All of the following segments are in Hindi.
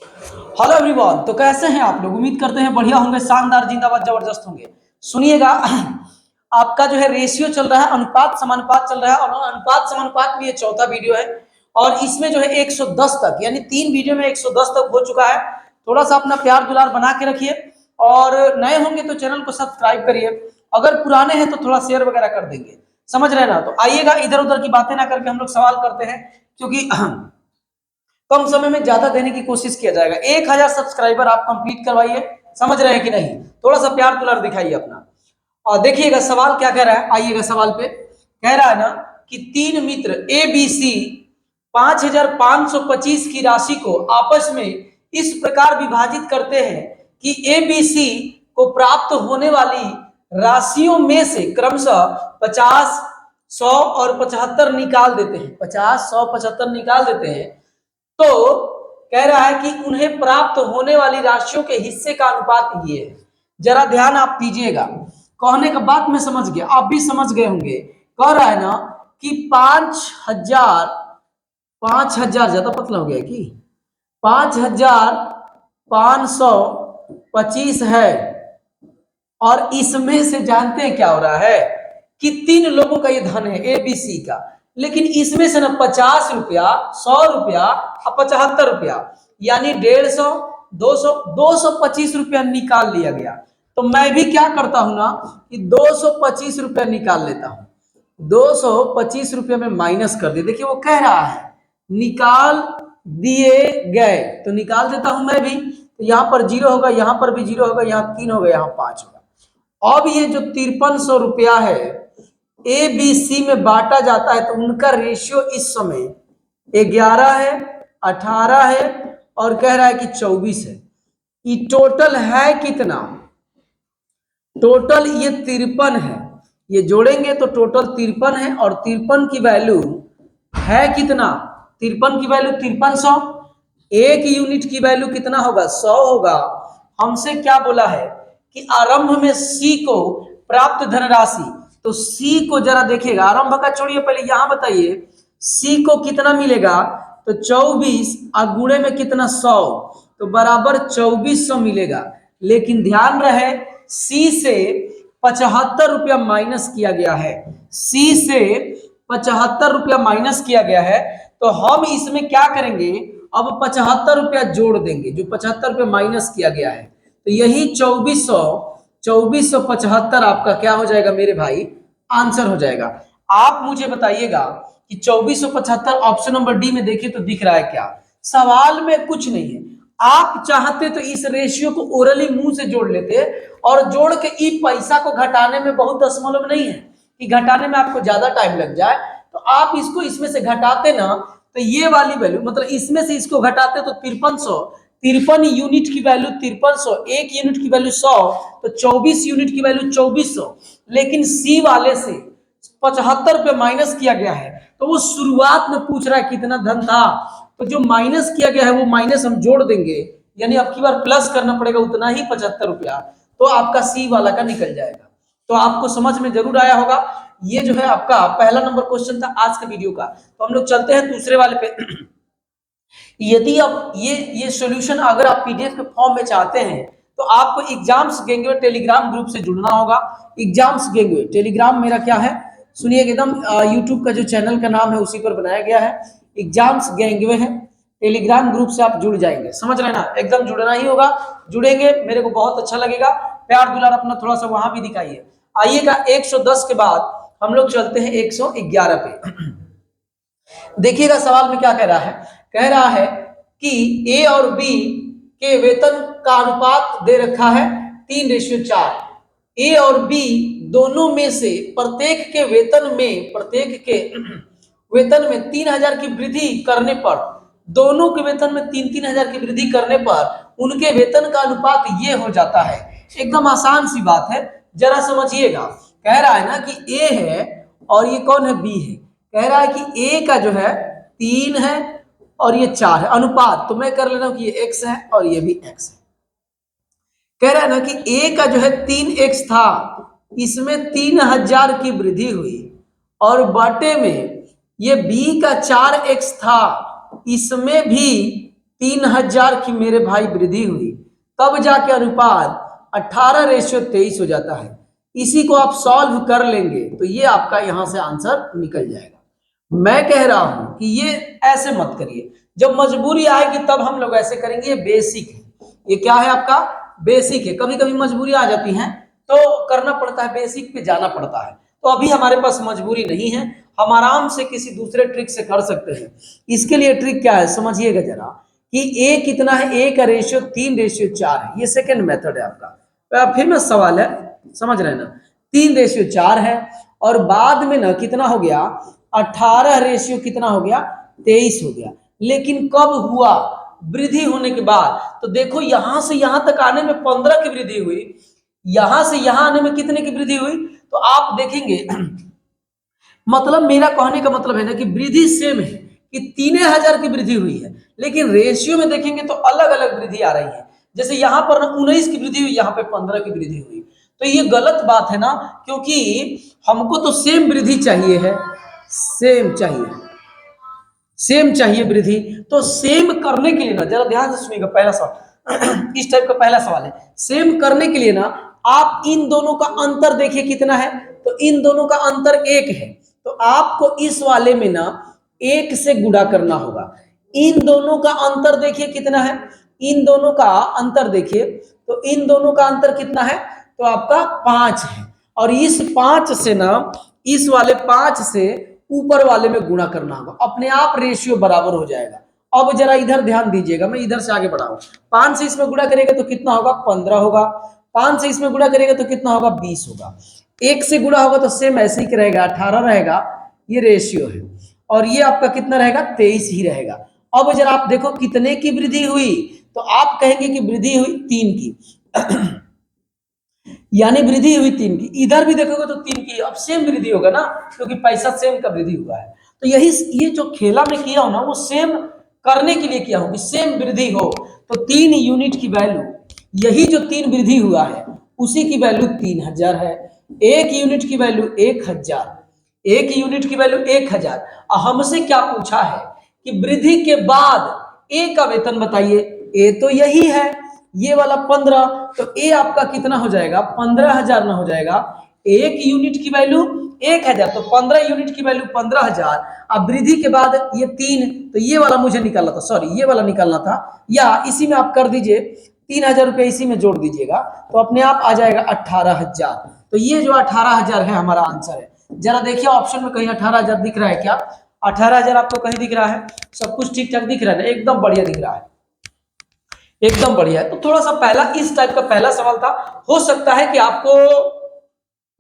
Hello everyone. तो कैसे हैं आप लोग? उम्मीद करते हैं बढ़िया होंगे, शानदार, जिंदाबाद, जबरदस्त होंगे। सुनिएगा, आपका जो है रेशियो चल रहा है, अनुपात समानुपात चल रहा है, और अनुपात समानुपात में ये चौथा वीडियो है। और इसमें जो है 110 तक, यानी 3 वीडियो में 110 तक हो चुका है। थोड़ा सा अपना प्यार दुलार बना के रखिए, और नए होंगे तो चैनल को सब्सक्राइब करिए, अगर पुराने हैं तो थोड़ा शेयर वगैरह कर देंगे। समझ रहे हैं ना? तो आइएगा, इधर उधर की बातें ना करके हम लोग सवाल करते हैं, क्योंकि कम समय में ज्यादा देने की कोशिश किया जाएगा। 1000 सब्सक्राइबर आप कंप्लीट करवाइए। समझ रहे हैं कि नहीं? थोड़ा सा प्यार दुलार दिखाइए अपना। और देखिएगा सवाल क्या कह रहा है, आइएगा सवाल पे। कह रहा है ना कि 3 मित्र ए बी सी 5525 की राशि को आपस में इस प्रकार विभाजित करते हैं कि ए बी सी को प्राप्त होने वाली राशियों में से क्रमशः 50, 100 और 75 निकाल देते हैं। 50, 100, 75 निकाल देते हैं। तो कह रहा है कि उन्हें प्राप्त होने वाली राशियों के हिस्से का अनुपात ये है। जरा ध्यान आप दीजिएगा, कहने का बात मैं समझ गया, आप भी समझ गए होंगे। कह रहा है ना कि 5000 ज्यादा पतला हो गया कि 5525 है, और इसमें से जानते हैं क्या हो रहा है कि 3 लोगों का ये धन है, ए बी सी का। लेकिन इसमें से ना 50 रुपया, 100 रुपया और 75 रुपया, यानी 150, 200, 225 रुपया निकाल लिया गया। तो मैं भी क्या करता हूं ना कि 225 रुपया निकाल लेता हूं। 225 रुपया में माइनस कर दिया। देखिए वो कह रहा है निकाल दिए गए, तो निकाल देता हूं मैं भी। तो यहां पर 0 होगा, यहां पर भी 0 होगा, यहां 3 होगा, यहां 5 होगा। अब ये जो 5300 रुपया है ए बी सी में बांटा जाता है, तो उनका रेशियो इस समय 11 है, 18 है, और कह रहा है कि 24 है। ये टोटल है कितना? टोटल ये 53 है। ये जोड़ेंगे तो टोटल 53 है, और 53 की वैल्यू है कितना? 53 की वैल्यू 5300। एक यूनिट की वैल्यू कितना होगा? 100 होगा। हमसे क्या बोला है कि आरंभ में सी को प्राप्त धनराशि। तो सी को जरा देखिएगा, आरंभ का छोड़िए, पहले यहां बताइए सी को कितना मिलेगा। तो 24 और गुणे में कितना? 100, तो बराबर 2400 मिलेगा। लेकिन ध्यान रहे सी से 75 रुपया माइनस किया गया है। सी से 75 रुपया माइनस किया गया है। तो हम इसमें क्या करेंगे, अब 75 रुपया जोड़ देंगे, जो 75 रुपया माइनस किया गया है। तो यही 2475 आपका क्या हो जाएगा मेरे भाई? आंसर हो जाएगा। आप मुझे बताइएगा कि 2475 ऑप्शन नंबर डी में देखिए तो दिख रहा है क्या? सवाल में कुछ नहीं है। आप चाहते तो इस रेशियो को ओरली मुंह से जोड़ लेते, और जोड़ के ई पैसा को घटाने में बहुत दशमलव नहीं है कि घटाने में आपको ज्यादा टाइम लग जाए। तो आप इसको इसमें से घटाते ना, तो ये वाली वैल्यू, मतलब इसमें से इसको घटाते तो 5300, 53 यूनिट की वैल्यू 5300, एक यूनिट की वैल्यू 100, तो 24 यूनिट की वैल्यू 2400। लेकिन सी वाले से 75 रुपये माइनस किया गया है, तो वो शुरुआत में पूछ रहा है कितना धन था, तो जो माइनस किया गया है वो माइनस हम जोड़ देंगे, यानी अब की बार प्लस करना पड़ेगा उतना ही 75 रुपया, तो आपका सी वाला का निकल जाएगा। तो आपको समझ में जरूर आया होगा। ये जो है आपका पहला नंबर क्वेश्चन था आज के वीडियो का। तो हम लोग चलते हैं दूसरे वाले पे। यदि आप ये सॉल्यूशन अगर आप पीडीएफ के फॉर्म में चाहते हैं, तो आपको एग्जाम्स गेंगे टेलीग्राम ग्रुप से जुड़ना होगा। एग्जाम्स गेंगे टेलीग्राम मेरा क्या है सुनिए, एकदम यूट्यूब का जो चैनल का नाम है उसी पर बनाया गया है, एग्जाम्स गेंगे है। टेलीग्राम ग्रुप से आप जुड़ जाएंगे, समझ रहे ना? एकदम जुड़ना ही होगा। जुड़ेंगे, मेरे को बहुत अच्छा लगेगा। प्यार दुलार अपना थोड़ा सा वहां भी दिखाइए। आइएगा 110 के बाद हम लोग चलते हैं 111 पे। देखिएगा सवाल में क्या कह रहा है। कह रहा है कि ए और बी के वेतन का अनुपात दे रखा है 3:4। ए और बी दोनों में से प्रत्येक के वेतन में 3000 की वृद्धि करने पर, दोनों के वेतन में 3-3000 की वृद्धि करने पर उनके वेतन का अनुपात ये हो जाता है। एकदम आसान सी बात है, जरा समझिएगा। कह रहा है ना कि ए है और ये कौन है? बी है। कह रहा है कि ए का जो है 3 है और ये 4 है, अनुपात। तो मैं कर ले रहा हूं कि ये x है और ये भी x है। कह रहा है ना कि ए का जो है 3x था, इसमें 3000 की वृद्धि हुई, और बाटे में ये बी का 4x था, इसमें भी 3000 की मेरे भाई वृद्धि हुई, तब जाके अनुपात 18:23 हो जाता है। इसी को आप सॉल्व कर लेंगे तो ये आपका यहां से आंसर निकल जाएगा। मैं कह रहा हूं कि ये ऐसे मत करिए, जब मजबूरी आएगी तब हम लोग ऐसे करेंगे। ये बेसिक है, ये क्या है आपका बेसिक है। कभी कभी मजबूरी आ जाती है तो करना पड़ता है, बेसिक पे जाना पड़ता है। तो अभी हमारे पास मजबूरी नहीं है, हम आराम से किसी दूसरे ट्रिक से कर सकते हैं। इसके लिए ट्रिक क्या है समझिएगा जरा, कि ए कितना है, ए का रेशियो 3:4 है। ये सेकेंड मेथड है आपका, फेमस सवाल है, समझ रहे हैं ना। 3:4 है और बाद में ना कितना हो गया, 18 रेशियो कितना हो गया, 23 हो गया। लेकिन कब हुआ, वृद्धि होने के बाद। तो देखो यहां से यहां तक आने में 15 की वृद्धि हुई, यहां से यहां आने में कितने की वृद्धि हुई। तो आप देखेंगे मतलब मेरा कहने का मतलब है ना कि वृद्धि सेम है, कि 3000 की वृद्धि हुई है, लेकिन रेशियो में देखेंगे तो अलग अलग वृद्धि आ रही है। जैसे यहां पर ना 19 की वृद्धि हुई, यहां पे 15 की वृद्धि हुई। तो ये गलत बात है ना, क्योंकि हमको तो सेम वृद्धि चाहिए है, सेम चाहिए, सेम चाहिए वृद्धि। तो सेम करने के लिए ना, जरा ध्यान से सुनिएगा, पहला सवाल इस टाइप का पहला सवाल है। सेम करने के लिए ना आप इन दोनों का अंतर देखिए कितना है, तो इन दोनों का अंतर 1 है। तो आपको इस वाले में ना 1 से गुणा करना होगा। इन दोनों का अंतर देखिए कितना है, इन दोनों का अंतर देखिए, तो इन दोनों का अंतर कितना है, तो आपका 5 है। और इस 5 से ना, इस वाले 5 से ऊपर वाले में गुणा करना होगा, अपने आप रेशियो बराबर हो जाएगा। अब जरा इधर ध्यान दीजिएगा, मैं इधर से आगे बढ़ाऊं। 5 से इसमें गुणा करेगा तो कितना होगा, 15 होगा। 5 से इसमें गुणा करेगा तो कितना होगा, 20 होगा। 1 से गुणा होगा तो सेम ऐसे ही रहेगा, 18 रहेगा। ये रेशियो है, और ये आपका कितना रहेगा, 23 ही रहेगा। अब जरा आप देखो कितने की वृद्धि हुई, तो आप कहेंगे कि वृद्धि हुई 3 की यानी वृद्धि हुई 3 की। इधर भी देखोगे तो 3 की, अब सेम वृद्धि होगा ना, क्योंकि पैसा सेम का वृद्धि हुआ है। तो यही ये जो खेला में किया हो ना, वो सेम करने के लिए किया हो कि सेम वृद्धि हो। तो 3 यूनिट की वैल्यू, यही जो 3 वृद्धि हुआ है उसी की वैल्यू 3000 है। 1 यूनिट की वैल्यू 1000, 1 यूनिट की वैल्यू 1000। हमसे क्या पूछा है कि वृद्धि के बाद ए का वेतन बताइए। ए तो यही है, ये वाला 15, तो ए आपका कितना हो जाएगा, 15,000 ना हो जाएगा। 1 यूनिट की वैल्यू 1000, तो 15 यूनिट की वैल्यू 15,000। अब वृद्धि के बाद ये 3, तो ये वाला मुझे निकालना था, सॉरी ये वाला निकालना था, या इसी में आप कर दीजिए 3000 रुपये इसी में जोड़ दीजिएगा, तो अपने आप आ जाएगा 18,000। तो ये जो 18,000 है हमारा आंसर है। जरा देखिए ऑप्शन में कहीं 18,000 दिख रहा है क्या, 18,000 आपको कहीं दिख रहा है, सब कुछ ठीक ठाक दिख रहा है ना, एकदम बढ़िया दिख रहा है, एकदम बढ़िया है। तो थोड़ा सा पहला इस टाइप का पहला सवाल था, हो सकता है कि आपको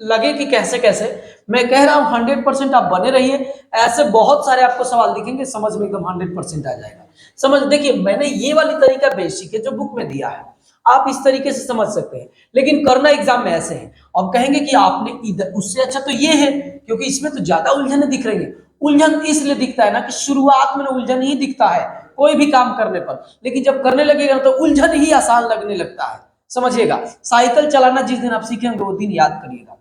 लगे कि कैसे कैसे। मैं कह रहा हूं 100% आप बने रहिए, ऐसे बहुत सारे आपको सवाल दिखेंगे, समझ में एकदम 100% आ जाएगा। समझ देखिए, मैंने ये वाली तरीका बेसिक है जो बुक में दिया है, आप इस तरीके से समझ सकते हैं, लेकिन करना एग्जाम में ऐसे है। अब कहेंगे कि आपने इधर, उससे अच्छा तो ये है, क्योंकि इसमें तो ज्यादा उलझने दिख रही है। उलझन इसलिए दिखता है ना कि शुरुआत में उलझन ही दिखता है कोई भी काम करने पर, लेकिन जब करने लगेगा तो उलझन ही आसान लगने लगता है। समझिएगा, साइकिल चलाना जिस दिन आप सीखेंगे वो दिन याद करिएगा,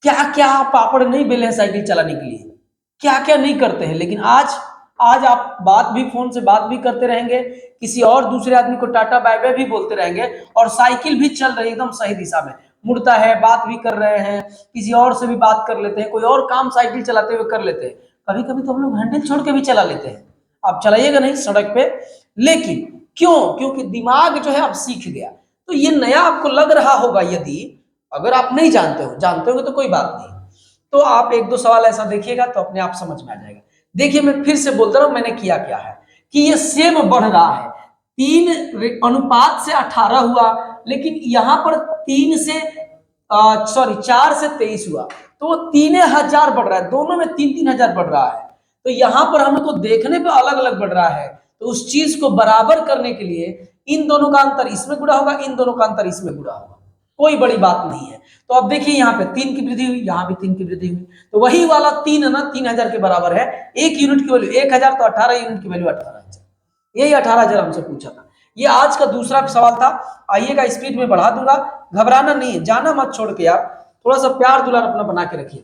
क्या क्या पापड़ नहीं बेले हैं साइकिल चलाने के लिए, क्या क्या नहीं करते हैं। लेकिन आज आज आप बात भी, फोन से बात भी करते रहेंगे, किसी और दूसरे आदमी को टाटा बाय बाय भी बोलते रहेंगे, और साइकिल भी चल रही है एकदम सही दिशा में, मुड़ता है, बात भी कर रहे हैं, किसी और से भी बात कर लेते हैं, कोई और काम साइकिल चलाते हुए कर लेते हैं। कभी कभी तो हम लोग हैंडल छोड़ के भी चला लेते हैं, आप चलाइएगा नहीं सड़क पे, लेकिन क्यों, क्योंकि दिमाग जो है अब सीख गया। तो ये नया आपको लग रहा होगा, यदि अगर आप नहीं जानते हो, जानते होगे तो कोई बात नहीं, तो आप 1-2 सवाल ऐसा देखिएगा तो अपने आप समझ में आ जाएगा। देखिए मैं फिर से बोलता रहा हूं, मैंने किया क्या है कि ये सेम बढ़ रहा है, 3 अनुपात से 18 हुआ, लेकिन यहां पर 3 से सॉरी 4 से 23 हुआ, तो वो 3,000 बढ़ रहा है, दोनों में 3-3 हजार बढ़ रहा है। तो यहां पर हमको देखने पे अलग अलग बढ़ रहा है, तो उस चीज को बराबर करने के लिए इन दोनों का अंतर इसमें गुणा होगा, इन दोनों का अंतर इसमें गुणा होगा, कोई बड़ी बात नहीं है। तो अब देखिए यहाँ पे 3 की वृद्धि हुई, यहाँ भी 3 की वृद्धि हुई, तो वही वाला 3 है ना, 3,000 के बराबर है। 1 यूनिट की वैल्यू 1,000, तो 18 यूनिट की वैल्यू 18,000, यही 18,000 हमसे पूछा था। ये आज का दूसरा सवाल था। आइएगा, स्पीड में बढ़ा दूंगा, घबराना नहीं है, जाना मत छोड़ के यार, थोड़ा सा प्यार दुलार अपना बना के रखिए।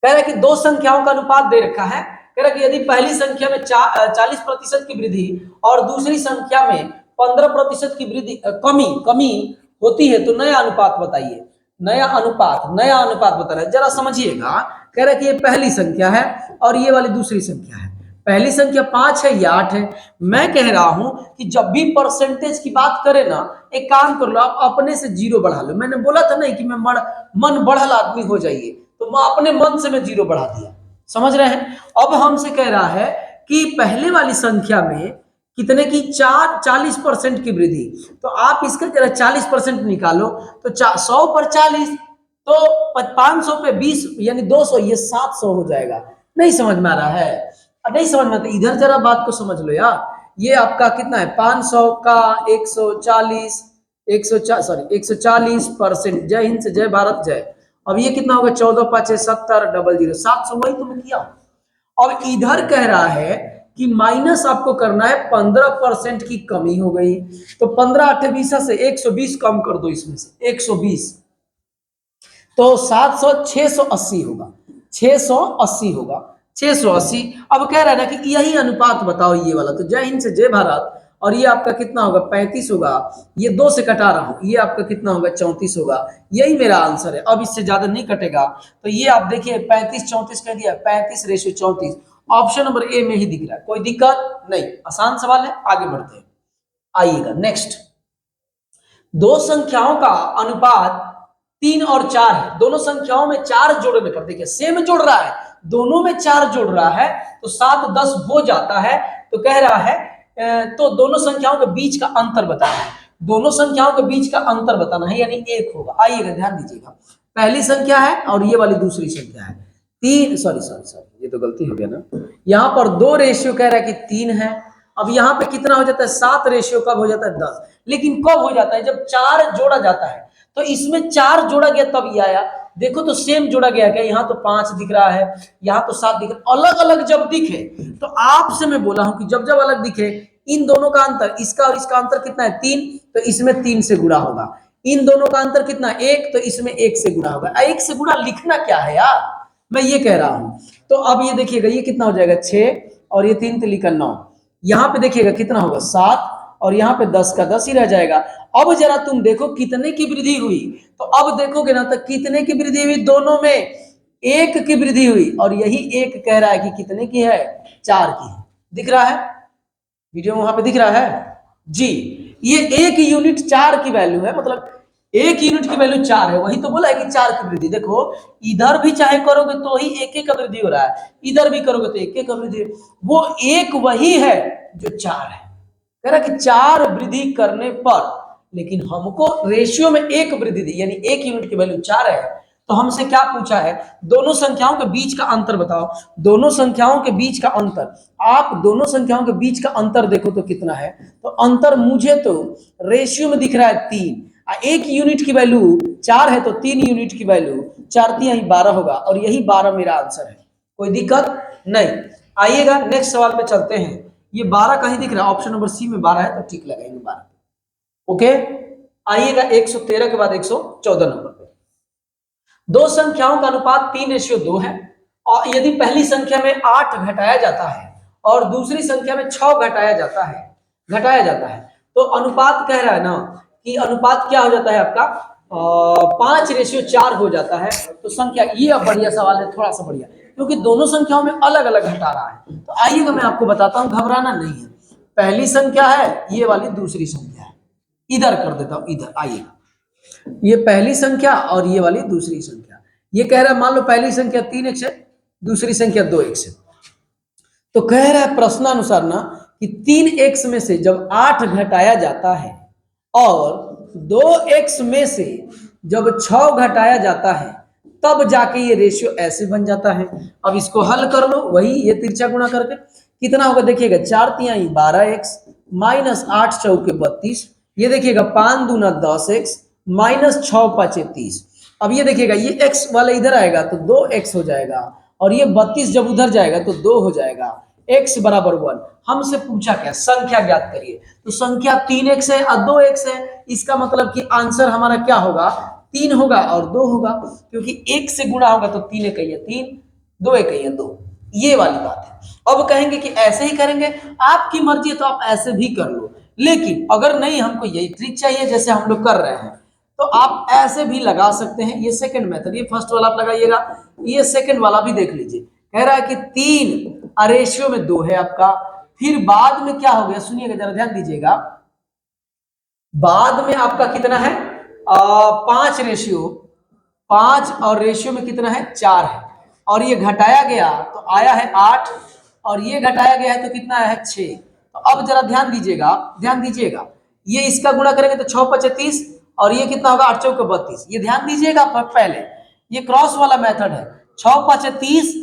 कह रहा है कि 2 संख्याओं का अनुपात दे रखा है, कह रहा कि यदि पहली संख्या में 40% की वृद्धि और दूसरी संख्या में 15% की वृद्धि कमी होती है तो नया अनुपात बताइए। नया अनुपात बता रहा है, जरा समझिएगा। कह रहा है कि ये पहली संख्या है और ये वाली दूसरी संख्या है। पहली संख्या 5 है, ये 8 है। मैं कह रहा हूं कि जब भी परसेंटेज की बात करें ना, एक काम कर लो, आप अपने से 0 बढ़ा लो। मैंने बोला था नहीं कि मैं मन बढ़ल आदमी हो जाइए, तो मैं अपने मन से मैं 0 बढ़ा दिया। समझ रहे हैं? अब हमसे कह रहा है कि पहले वाली संख्या में कितने की 40% की वृद्धि, तो आप इसका जरा 40% निकालो, तो 100 पर 40, तो 500 पे 20 यानी 200, ये 700 हो जाएगा। नहीं समझ में आ रहा है? नहीं समझ में आता, इधर जरा बात को समझ लो यार। ये आपका कितना है, 500 का 140, 140%। जय हिंद से जय भारत जय। अब ये कितना होगा, 14 5 70 00 700, वही तुमने किया। अब इधर कह रहा है कि माइनस आपको करना है, 15% की कमी हो गई, तो 15 8 20 से 120 कम कर दो, इसमें से 120, तो 700 680 होगा, 680 होगा, 680। अब कह रहा है ना कि यही अनुपात बताओ ये वाला, तो जय हिंद से जय भारत। और ये आपका कितना होगा, 35 होगा। ये 2 से कटा रहा हूं, ये आपका कितना होगा, 34 होगा। यही मेरा आंसर है। अब इससे ज्यादा नहीं कटेगा, तो ये आप देखिए 35 34 कह दिया, 35:34। ऑप्शन नंबर ए में ही दिख रहा है। कोई दिक्कत नहीं, आसान सवाल है, आगे बढ़ते हैं। आइएगा नेक्स्ट। दो संख्याओं का अनुपात 3 और 4 है। दोनों संख्याओं में 4 जोड़ने पर, देखिए सेम जोड़ रहा है, दोनों में 4 जोड़ रहा है, तो 7 10 हो जाता है। तो कह रहा है तो दोनों संख्याओं के बीच का अंतर बताना है। दोनों संख्याओं के बीच का अंतर बताना है, यानी 1 होगा। आइएगा ध्यान दीजिएगा, पहली संख्या है और ये वाली दूसरी संख्या है। 3 सॉरी सॉरी सॉरी, ये तो गलती हो गया ना। यहाँ पर 2 रेशियो कह रहा है कि 3 है। अब यहाँ पे कितना हो जाता है, 7 रेशियो कब हो जाता है, 10। लेकिन कब हो जाता है, जब 4 जोड़ा जाता है। तो इसमें 4 जोड़ा गया तब ये आया। देखो तो सेम जोड़ा गया क्या, यहाँ तो 5 दिख रहा है, यहाँ तो 7 दिख रहा है। अलग अलग जब दिखे, तो आपसे मैं बोला हूं कि जब जब अलग दिखे, इन दोनों का अंतर, इसका और इसका अंतर कितना है, 3, तो इसमें 3 से गुणा होगा। इन दोनों का अंतर कितना, 1, तो इसमें 1 से गुणा होगा। 1 से गुणा लिखना क्या है यार, मैं ये कह रहा हूं। तो अब ये देखिएगा, ये कितना हो जाएगा, 6, और ये 3 लिखा 9। यहाँ पे देखिएगा कितना होगा, 7, और यहाँ पे 10 का 10 ही रह जाएगा। अब जरा तुम देखो कितने की वृद्धि हुई, तो अब देखोगे ना, तो कितने की वृद्धि हुई, दोनों में 1 की वृद्धि हुई, और यही 1 कह रहा है कि कितने की है, 4 की है। दिख रहा है वीडियो में, वहां पे दिख रहा है जी। ये 1 यूनिट 4 की वैल्यू है, मतलब 1 यूनिट की वैल्यू 4 है। वही तो बोला है कि 4 की वृद्धि। देखो इधर भी चाहे करोगे तो ही 1 का वृद्धि हो रहा है, इधर भी करोगे तो 1 का वृद्धि। वो 1 वही है जो 4 है। कह रहा कि 4 वृद्धि करने पर, लेकिन हमको रेशियो में 1 वृद्धि दी, यानी 1 यूनिट की वैल्यू 4 है। तो हमसे क्या पूछा है, दोनों संख्याओं के बीच का अंतर बताओ। दोनों संख्याओं के बीच का अंतर, आप दोनों संख्याओं के बीच का अंतर देखो तो कितना है। तो अंतर मुझे तो रेशियो में दिख रहा है 3। 1 यूनिट की वैल्यू 4 है, तो 3 यूनिट की वैल्यू 4 3 12 होगा, और यही 12 मेरा आंसर है। कोई दिक्कत नहीं। आइएगा नेक्स्ट सवाल पे चलते हैं। ये 12 कहीं दिख रहा है, ऑप्शन नंबर सी में 12 है, तो ठीक लगाएंगे 12। ओके, आइएगा 113 के बाद 114 नंबर पे। दो संख्याओं का अनुपात 3:2 है, और यदि पहली संख्या में 8 घटाया जाता है और दूसरी संख्या में 6 घटाया जाता है, तो अनुपात कह रहा है ना कि अनुपात क्या हो जाता है आपका, 5:4 हो जाता है। तो संख्या, ये अब बढ़िया सवाल है, थोड़ा सा बढ़िया, क्योंकि दोनों संख्याओं में अलग अलग घटा रहा है। तो आइएगा मैं आपको बताता हूं, घबराना नहीं है। पहली संख्या है, ये वाली दूसरी संख्या है। इधर कर देता हूं, इधर आइएगा। ये पहली संख्या और ये वाली दूसरी संख्या। ये कह रहा है, मान लो पहली संख्या 3x है, दूसरी संख्या 2x है। तो कह रहा है प्रश्नानुसार ना कि 3x में से जब 8 घटाया जाता है और 2x में से जब 6 घटाया जाता है, तब जाके ये रेशियो ऐसे बन जाता है। अब इसको हल कर लो, वही ये तिरछा गुणा करके कितना होगा, देखिएगा 4 3 12x माइनस 8 चौके 32। ये देखिएगा 5 दूना 10x माइनस 6 5 30। अब ये देखिएगा, ये x वाला इधर आएगा तो 2x हो जाएगा, और ये 32 जब उधर जाएगा तो 2 हो जाएगा। x बराबर 1। हमसे पूछा क्या, संख्या ज्ञात करिए। तो संख्या 3x है और 2x है, इसका मतलब कि आंसर हमारा क्या होगा, 3 होगा और 2 होगा, क्योंकि 1 से गुणा होगा तो 3 1 3, 2 1 2। ये वाली बात है। अब कहेंगे कि ऐसे ही करेंगे, आपकी मर्जी है तो आप ऐसे भी कर लो, लेकिन अगर नहीं हमको यही ट्रिक चाहिए जैसे हम लोग कर रहे हैं तो आप ऐसे भी लगा सकते हैं। ये सेकंड मेथड, ये फर्स्ट वाला आप लगाइएगा, ये सेकंड वाला भी देख लीजिए। कह रहा है कि 3 रेशियो में 2 है आपका, फिर बाद में क्या हो गया, सुनिएगा जरा ध्यान दीजिएगा, बाद में आपका कितना है 5 और रेशियो में कितना है 4 है, और ये घटाया गया तो आया है 8, और ये घटाया गया है तो कितना आया है 6। तो अब जरा ध्यान दीजिएगा, ध्यान दीजिएगा, ये इसका गुणा करेंगे तो 6 5 30, और ये कितना होगा 8 चौके 32। ये ध्यान दीजिएगा पहले, ये क्रॉस वाला मेथड है, 6 5 30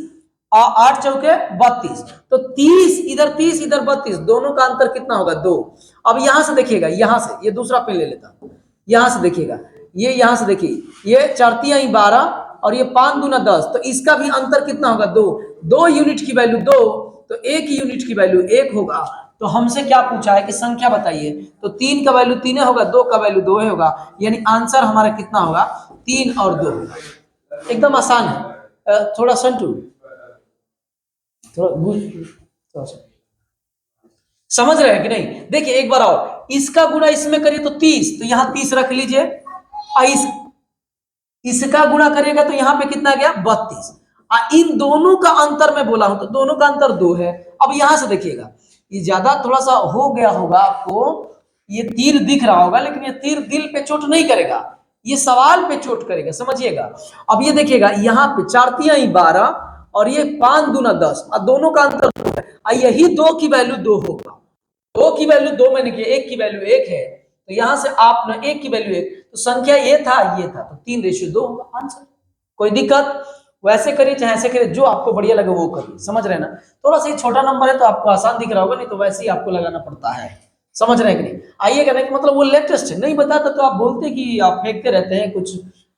और 8 चौके 32, तो 30 इधर 32, दोनों का अंतर कितना होगा 2। अब यहां से देखिएगा, यहां से ये दूसरा पेन ले लेता हूं, यहां से देखिएगा, ये यहां से देखिए, ये 4 3 12 और ये 5 दूना 10, तो इसका भी अंतर कितना होगा 2। 2 यूनिट की वैल्यू 2, तो 1 यूनिट की वैल्यू 1 होगा। तो हमसे क्या पूछा है कि संख्या बताइए, तो 3 का वैल्यू 3 होगा, 2 का वैल्यू 2 होगा, यानी आंसर हमारा कितना होगा 3 और 2 होगा। एकदम आसान है। थोड़ा संटू, थोड़ा समझ रहे हैं कि नहीं। देखिए एक बार और, इसका गुणा इसमें करिए तो 30, तो यहां 30 रख लीजिए, और इसका गुणा करिएगा तो यहां पे कितना गया 32। इन दोनों का अंतर मैं बोला हूं तो दोनों का अंतर 2 है। अब यहां से देखिएगा, ये ज्यादा थोड़ा सा हो गया होगा आपको, ये तीर दिख रहा होगा, लेकिन ये तीर दिल पे चोट नहीं करेगा, ये सवाल पे चोट करेगा, समझिएगा। अब ये देखिएगा, यहाँ पे 4 3 12 और ये 5 दूना 10, और दोनों का अंतर 2 है, यही 2 की वैल्यू 2 होगा। 2 की वैल्यू 2 मैंने किया, 1 की वैल्यू 1 है, तो यहां से आप ना 1 की वैल्यू 1, तो संख्या ये था, तो 3 रेशियो 2 होगा आंसर। कोई दिक्कत, वैसे करिए चाहे ऐसे करिए, जो आपको बढ़िया लगे वो करिए, समझ रहे हैं ना। थोड़ा सा छोटा नंबर है तो आपको आसान दिख रहा होगा, नहीं तो वैसे ही आपको लगाना पड़ता है, समझ रहे हैं कि नहीं। आइए कहने का मतलब वो लेटेस्ट है, नहीं बताता तो आप बोलते कि आप फेंकते रहते हैं, कुछ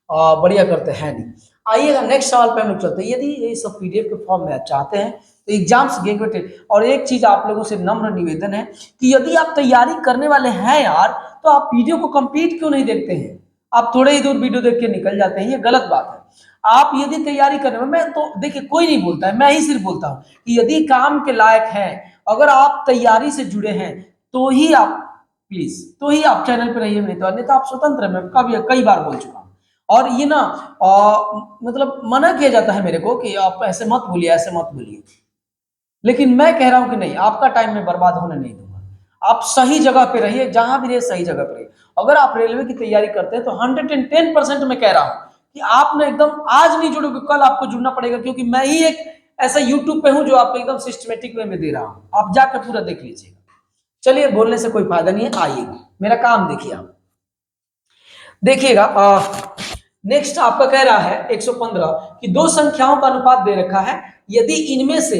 बढ़िया करते हैं नहीं। आइएगा नेक्स्ट सवाल पे हम लोग चलते हैं। यदि ये सब पीडीएफ के फॉर्म में आप चाहते हैं तो एग्जाम्स गेट, और एक चीज आप लोगों से नम्र निवेदन है कि यदि आप तैयारी करने वाले हैं यार, तो आप वीडियो को कंप्लीट क्यों नहीं देखते हैं, आप थोड़े ही दूर वीडियो देख के निकल जाते हैं, ये गलत बात है। आप यदि तैयारी करने में, मैं तो देखिए कोई नहीं बोलता है, मैं ही सिर्फ बोलता हूं कि यदि काम के लायक हैं, अगर आप तैयारी से जुड़े हैं तो ही आप प्लीज, तो ही आप चैनल पे रहिए, नहीं तो अन्यथा आप स्वतंत्र है। मैं कई बार बोल चुका हूं, और ये ना मतलब मना किया जाता है मेरे को कि आप ऐसे मत बोलिए, ऐसे मत बोलिए, लेकिन मैं कह रहा हूं कि नहीं, आपका टाइम में बर्बाद होने नहीं दूंगा। आप सही जगह पे रहिए, जहां भी रहिए सही जगह पे रहिए। अगर आप रेलवे की तैयारी करते हैं तो 110% मैं कह रहा हूं कि आप ना एकदम आज नहीं जुड़ोगे, कल आपको जुड़ना पड़ेगा, क्योंकि मैं ही एक ऐसा यूट्यूब पे हूं जो आपको एकदम सिस्टमेटिक वे में दे रहा हूं, आप जाकर पूरा देख लीजिएगा। चलिए, बोलने से कोई फायदा नहीं है, आइएगा मेरा काम देखिए। आप देखिएगा, नेक्स्ट आपका कह रहा है 115 कि दो संख्याओं का अनुपात दे रखा है, यदि इनमें से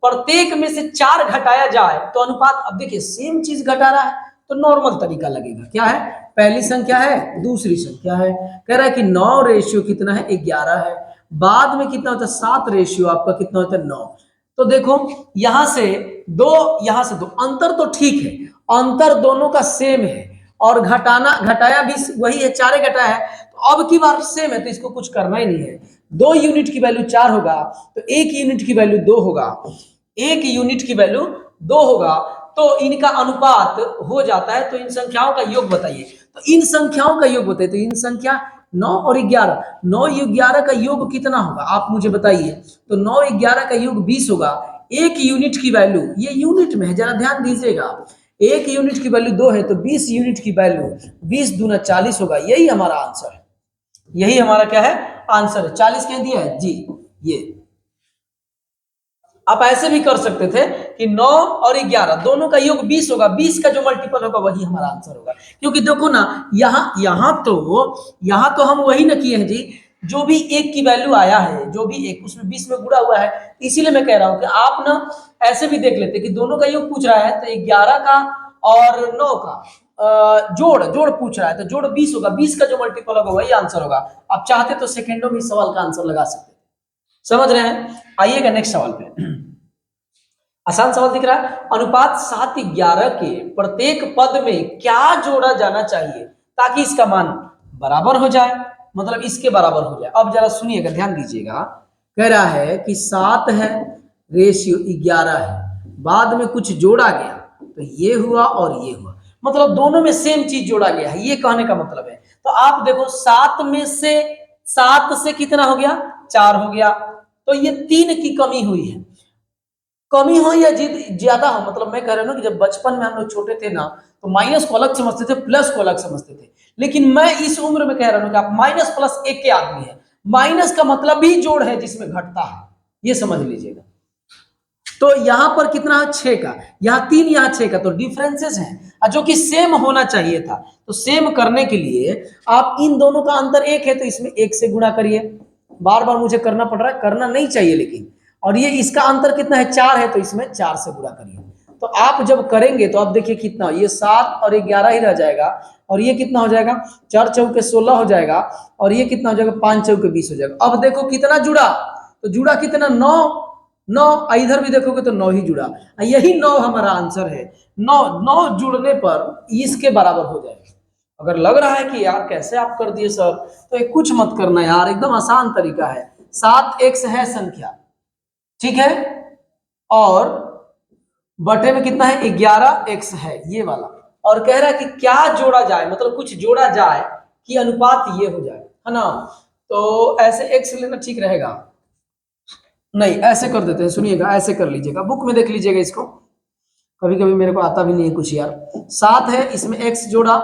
प्रत्येक में से 4 घटाया जाए तो अनुपात। अब देखिए सेम चीज घटा रहा है तो नॉर्मल तरीका लगेगा। क्या है, पहली संख्या है, दूसरी संख्या है, कह रहा है कि 9 रेशियो कितना है 11 है, बाद में कितना होता है 7 रेशियो आपका कितना होता है 9। तो देखो यहां से 2, यहां से 2, अंतर तो ठीक है, अंतर दोनों का सेम है, और घटाना घटाया भी वही है, 4 घटाया है, तो अब की बार सेम है तो इसको कुछ करना ही नहीं है। 2 यूनिट की वैल्यू 4 होगा तो 1 यूनिट की वैल्यू 2 होगा, 1 यूनिट की वैल्यू 2 होगा, तो इनका अनुपात हो जाता है। तो इन संख्याओं का योग बताइए, तो इन संख्याओं का योग बताइए, तो इन संख्या 9 और 11, 9 और 11 का योग कितना होगा आप मुझे बताइए। तो 9 और 11 का योग 20 होगा। 1 यूनिट की वैल्यू, ये यूनिट में है, जरा ध्यान दीजिएगा, 1 यूनिट की वैल्यू 2 है तो 20 यूनिट की वैल्यू 20 दूना 40 होगा। यही हमारा आंसर है, यही हमारा क्या है आंसर है। 40 कह दिया है जी। ये आप ऐसे भी कर सकते थे कि 9 और 11 दोनों का योग 20 होगा, 20 का जो मल्टीपल होगा वही हमारा आंसर होगा। क्योंकि देखो ना, यहां तो हम वही ना किए हैं जी, जो भी 1 की वैल्यू आया है, जो भी 1 उसमें 20 में गुणा हुआ है। इसीलिए मैं कह रहा हूं कि आप ना ऐसे भी देख लेते कि दोनों का योग पूछ रहा है तो 11 का और 9 का जोड़ पूछ रहा है, तो जोड़ 20 होगा, 20 का जो मल्टीपल होगा वही आंसर होगा। आप चाहते तो सेकेंडों में इस सवाल का आंसर लगा सकते, समझ रहे हैं। आइएगा नेक्स्ट सवाल पे, आसान सवाल दिख रहा है। अनुपात 7 11 के प्रत्येक पद में क्या जोड़ा जाना चाहिए ताकि इसका मान बराबर हो जाए, मतलब इसके बराबर हो जाए। अब जरा सुनिएगा, ध्यान दीजिएगा, कह रहा है कि 7 है, रेशियो 11 है, बाद में कुछ जोड़ा गया तो ये हुआ और ये हुआ, मतलब दोनों में सेम चीज जोड़ा गया है, ये कहने का मतलब है। तो आप देखो 7 से कितना हो गया, 4 हो गया, तो ये 3 की कमी हुई है। कमी हो या ज्यादा हो, मतलब मैं कह रहा हूं ना कि जब बचपन में हम लोग छोटे थे ना, तो माइनस को अलग समझते थे, प्लस को अलग समझते थे, लेकिन मैं इस उम्र में कह रहा हूं कि आप माइनस प्लस एक के आदमी है। माइनस का मतलब भी जोड़ है जिसमें घटता है, ये समझ लीजिएगा। तो यहां पर कितना है, 6 का, यहाँ 3, यहाँ 6 का, तो डिफरेंसेस हैं जो कि सेम होना चाहिए था। तो सेम करने के लिए आप इन दोनों का अंतर 1 है तो इसमें 1 से गुणा करिए। बार बार मुझे करना पड़ रहा है, करना नहीं चाहिए लेकिन। और ये इसका अंतर कितना है, 4 है, तो इसमें 4 से गुणा करिए। तो आप जब करेंगे तो आप देखिए कितना, ये 7 और 11 ही रह जाएगा, और ये कितना हो जाएगा, 4 चौके 16 हो जाएगा, और ये कितना हो जाएगा, 5 चौके 20 हो जाएगा। अब देखो कितना जुड़ा, तो जुड़ा कितना, 9। 9, इधर भी देखोगे तो 9 ही जुड़ा, यही 9 हमारा आंसर है। 9 9 जुड़ने पर इसके बराबर हो जाएगा। अगर लग रहा है कि यार कैसे आप कर दिए सर, तो एक कुछ मत करना यार, एकदम आसान तरीका है। 7x है संख्या, ठीक है, और बटे में कितना है, 11x है ये वाला, और कह रहा है कि क्या जोड़ा जाए, मतलब कुछ जोड़ा जाए कि अनुपात ये हो जाए, है ना। तो ऐसे x लेना ठीक रहेगा, नहीं ऐसे कर देते हैं, सुनिएगा, ऐसे कर लीजिएगा, बुक में देख लीजिएगा इसको, कभी कभी मेरे को आता भी नहीं है कुछ यार। 7 है, इसमें x जोड़ा,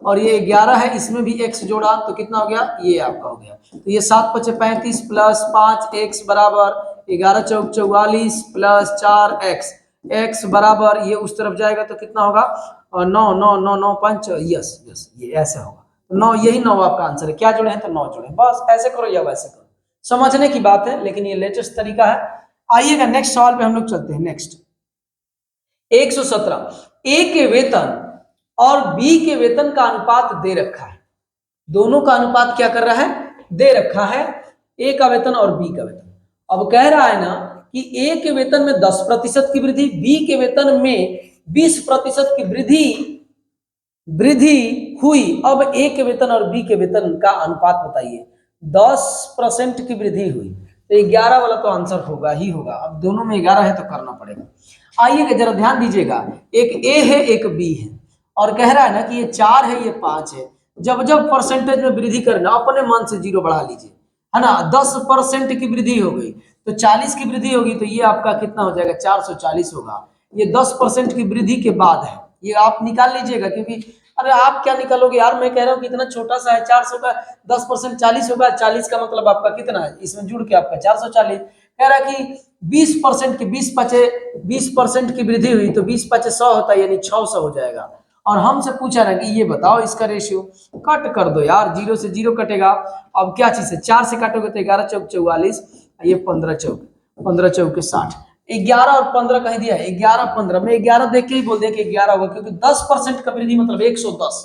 और ये 11 है, इसमें भी x जोड़ा, तो कितना हो गया, ये आपका हो गया। तो ये 7 पचे 35 प्लस 5x बराबर 11 चौक 44 प्लस 4x, x बराबर ये उस तरफ जाएगा तो कितना होगा, और 9 9 9 9 5, यस यस, ये ऐसे होगा। 9, यही 9 आपका आंसर है। क्या जोड़े हैं, तो 9 जोड़े, बस ऐसे करो या वैसे करो, समझने की बात है, लेकिन ये लेटेस्ट तरीका है। आइएगा नेक्स्ट सवाल पे हम लोग चलते हैं। नेक्स्ट 117, ए के वेतन और बी के वेतन का अनुपात दे रखा है। दोनों का अनुपात क्या कर रहा है, दे रखा है, ए का वेतन और बी का वेतन। अब कह रहा है ना कि ए के वेतन में 10% की वृद्धि, बी के वेतन में 20% की वृद्धि वृद्धि हुई। अब ए के वेतन और बी के वेतन का अनुपात बताइए। 10% की वृद्धि हुई, तो 11 वाला तो आंसर होगा ही होगा। अब दोनों में 11 है तो करना पड़ेगा। आइएगा जरा ध्यान दीजिएगा, एक ए है एक बी है, और कह रहा है ना कि ये 4 है ये 5 है। जब जब परसेंटेज में वृद्धि करना, अपने मन से 0 बढ़ा लीजिए, है ना। 10% की वृद्धि हो गई तो 40 की वृद्धि होगी, तो ये आपका कितना हो जाएगा, 440 होगा। ये 10% की वृद्धि के बाद है, ये आप निकाल लीजिएगा, क्योंकि अरे आप क्या निकालोगे यार, मैं कह रहा हूँ कितना छोटा सा है, 400 का 10% 40 होगा, 40 का मतलब आपका कितना है, इसमें जुड़ के आपका 440। कह रहा है कि 20% की 20% की वृद्धि हुई तो 20 पचे 100 होता है, यानी 600 हो जाएगा। और हमसे पूछा ना कि ये बताओ इसका रेशियो, कट कर दो यार, 0 से 0 कटेगा। अब क्या चीज है, 4 से काटोगे तो 11 चौक 44, ये 15 चौक 60, 11 और 15 कहीं दिया है, 11 15 में 11 देख के ही बोल दिया कि 11 होगा, क्योंकि 10% का वृद्धि मतलब 110,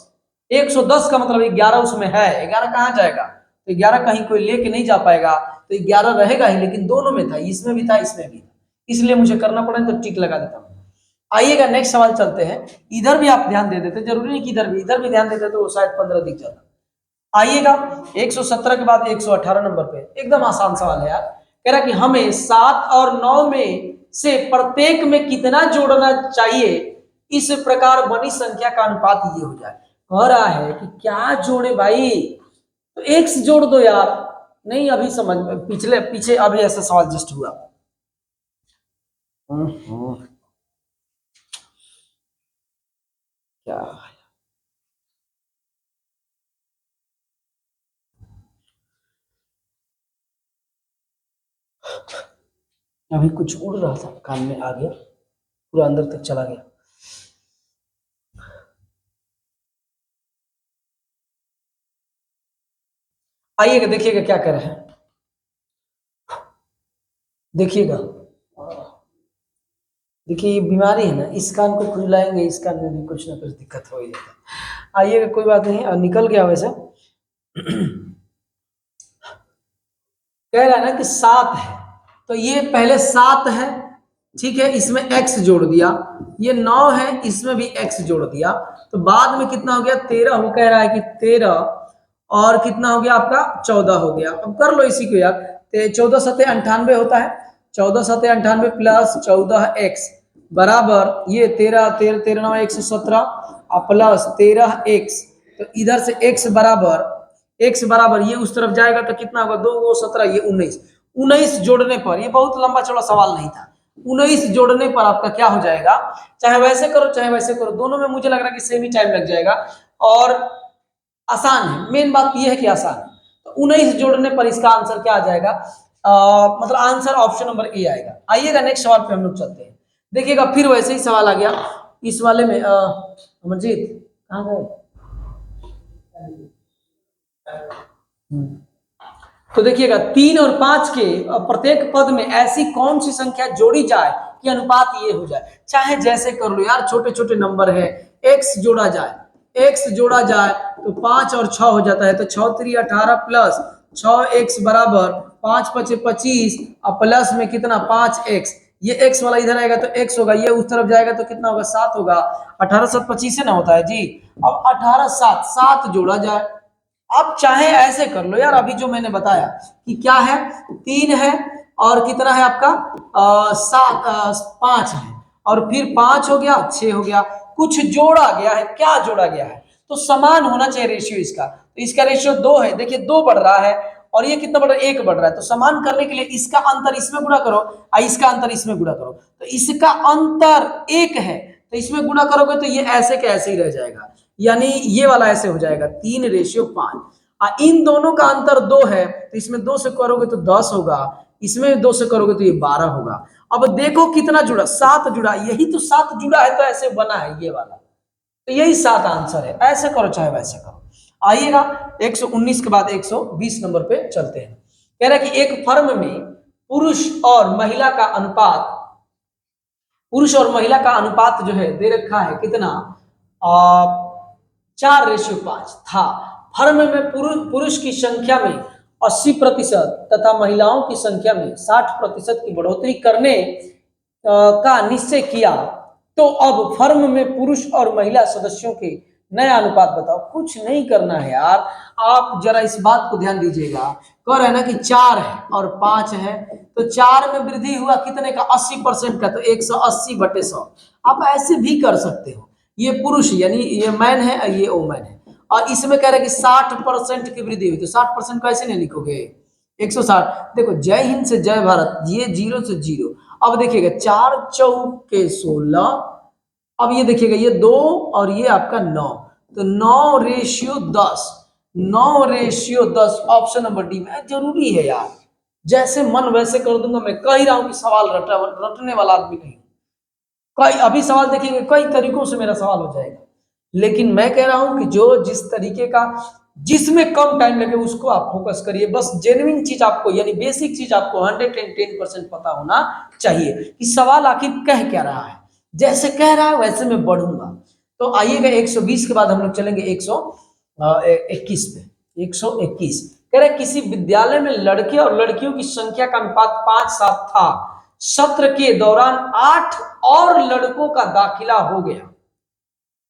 110 का मतलब 11 उसमें है, 11 कहाँ जाएगा, तो 11 कहीं कोई लेके नहीं जा पाएगा, तो 11 रहेगा ही, लेकिन दोनों में था, इसमें भी था इसमें भी, इसलिए मुझे करना पड़ा तो टिक लगा देता हूँ। आइएगा नेक्स्ट सवाल चलते हैं। इधर भी आप ध्यान दे देते, जरूरी नहीं कि इधर भी ध्यान देते तो शायद 15 दिख जाता। आइएगा 117 के बाद 118 नंबर पे, एकदम आसान सवाल है यार। कह रहा कि हमें 7 और 9 में से प्रत्येक में कितना जोड़ना चाहिए, इस प्रकार बनी संख्या का अनुपात ये हो जाए। कह रहा है कि क्या जोड़े भाई, तो x जोड़ दो यार। नहीं अभी समझ, पीछे अभी ऐसा सवाल जस्ट हुआ। क्या अभी कुछ उड़ रहा था, कान में आ गया, पूरा अंदर तक चला गया। आइएगा देखिएगा क्या कर रहे हैं, देखिएगा। देखिए ये बीमारी है ना, इस कान को खुलाएंगे, इस कान में भी कुछ ना कुछ दिक्कत हो ही जाता है। आइएगा कोई बात नहीं, निकल गया वैसे। कह रहा है ना कि 7 है, तो ये पहले 7 है, ठीक है, इसमें x जोड़ दिया। ये 9 है, इसमें भी x जोड़ दिया, तो बाद में कितना हो गया, 13 हो। कह रहा है कि 13 और कितना हो गया आपका, 14 हो गया। अब कर लो इसी को यार, 14 सत्ते 98 होता है, 14×7 = 98 प्लस 14x बराबर ये 13 13 13 9 117 प्लस 13x। तो इधर से x बराबर ये उस तरफ जाएगा तो कितना होगा, 2 2 17 ये 19। 19 जोड़ने पर, ये बहुत लंबा चौड़ा सवाल नहीं था, 19 जोड़ने पर आपका क्या हो जाएगा, चाहे वैसे करो चाहे वैसे करो, दोनों में मुझे लग रहा है कि सेम ही टाइम लग जाएगा और आसान है। मेन बात यह है कि आसान है। तो 19 जोड़ने पर इसका आंसर क्या आ जाएगा, मतलब आंसर ऑप्शन नंबर ए आएगा। आइएगा नेक्स्ट सवाल पे हम लोग चलते हैं। देखिएगा फिर वैसे ही सवाल आ गया इस वाले में। अमरजीत कहाँ गए? तो देखिएगा 3 और 5 के प्रत्येक पद में ऐसी कौन सी संख्या जोड़ी जाए कि अनुपात ये हो जाए। चाहे जैसे कर लो यार, छोटे छोटे नंबर है, x जोड़ा जाए तो 5 और 6 हो जाता है, तो 6 3 18 प्लस 6x बराबर 5 5 25 और प्लस में कितना 5x। ये x वाला इधर आएगा तो x होगा, ये उस तरफ जाएगा तो कितना होगा 7 होगा। 18 7 25 ना होता है जी। अब 18 7 जोड़ा जाए। अब चाहे ऐसे कर लो यार, अभी जो मैंने बताया कि क्या है, 3 है और कितना है आपका 5 है, और फिर 5 हो गया 6 हो गया, कुछ जोड़ा गया है। क्या जोड़ा गया है? तो समान होना चाहिए रेशियो इसका। तो इसका रेशियो 2 है, देखिए 2 बढ़ रहा है और ये कितना बढ़ रहा है, 1 बढ़ रहा है। तो समान करने के लिए इसका अंतर इसमें गुणा करो और इसका अंतर इसमें गुणा करो। तो इसका अंतर 1 है तो इसमें गुणा करोगे तो ये ऐसे के ऐसे ही रह जाएगा, यानी ये वाला ऐसे हो जाएगा 3:5। इन दोनों का अंतर 2 है तो इसमें 2 से करोगे तो 10 होगा, इसमें 2 से करोगे तो ये 12 होगा। अब देखो कितना जुड़ा, 7 जुड़ा, यही तो 7 जुड़ा है तो ऐसे बना है ये वाला, तो यही 7 आंसर है। ऐसे करो चाहे वैसे करो। आइएगा 119 के बाद 120 नंबर पे चलते हैं। कह रहा है कि एक फर्म में पुरुष और महिला का अनुपात जो है दे रखा है कितना, 4:5 था। फर्म में पुरुष की संख्या में 80% तथा महिलाओं की संख्या में 60% की बढ़ोतरी करने का निश्चय किया, तो अब फर्म में पुरुष और महिला सदस्यों के नया अनुपात बताओ। कुछ नहीं करना है यार, आप जरा इस बात को ध्यान दीजिएगा। कह रहे हैं ना कि 4 है और 5 है, तो 4 में वृद्धि हुआ कितने का, 80% का, तो 180/100। आप ऐसे भी कर सकते हो, ये पुरुष यानी ये मैन है, ये वोमैन है, और इसमें कह रहे हैं कि 60% की वृद्धि हुई, तो 60% को ऐसे नहीं लिखोगे, 160। देखो जय हिंद से जय भारत, ये 0 से 0। अब देखिएगा 4 चौके 16, अब ये देखिएगा ये 2 और ये आपका 9, तो 9:10, 9:10 ऑप्शन नंबर डी में जरूरी है यार। जैसे मन वैसे कर दूंगा, मैं कह ही रहा हूं कि सवाल रटने वाला आदमी नहीं। कई अभी सवाल देखेंगे, कई तरीकों से मेरा सवाल हो जाएगा, लेकिन मैं कह रहा हूं कि जो जिस तरीके का, जिसमें कम टाइम लगे उसको आप फोकस करिए। बस जेन्युइन चीज आपको, यानी बेसिक चीज आपको 110% पता होना चाहिए कि सवाल आखिर कह क्या रहा है। जैसे कह रहा है वैसे मैं बढ़ूंगा। तो आइएगा 120 के बाद हम लोग चलेंगे 121 पे। 121 कह रहे किसी विद्यालय में लड़के और लड़कियों की संख्या का अनुपात 5:7 था। सत्र के दौरान 8 और लड़कों का दाखिला हो गया,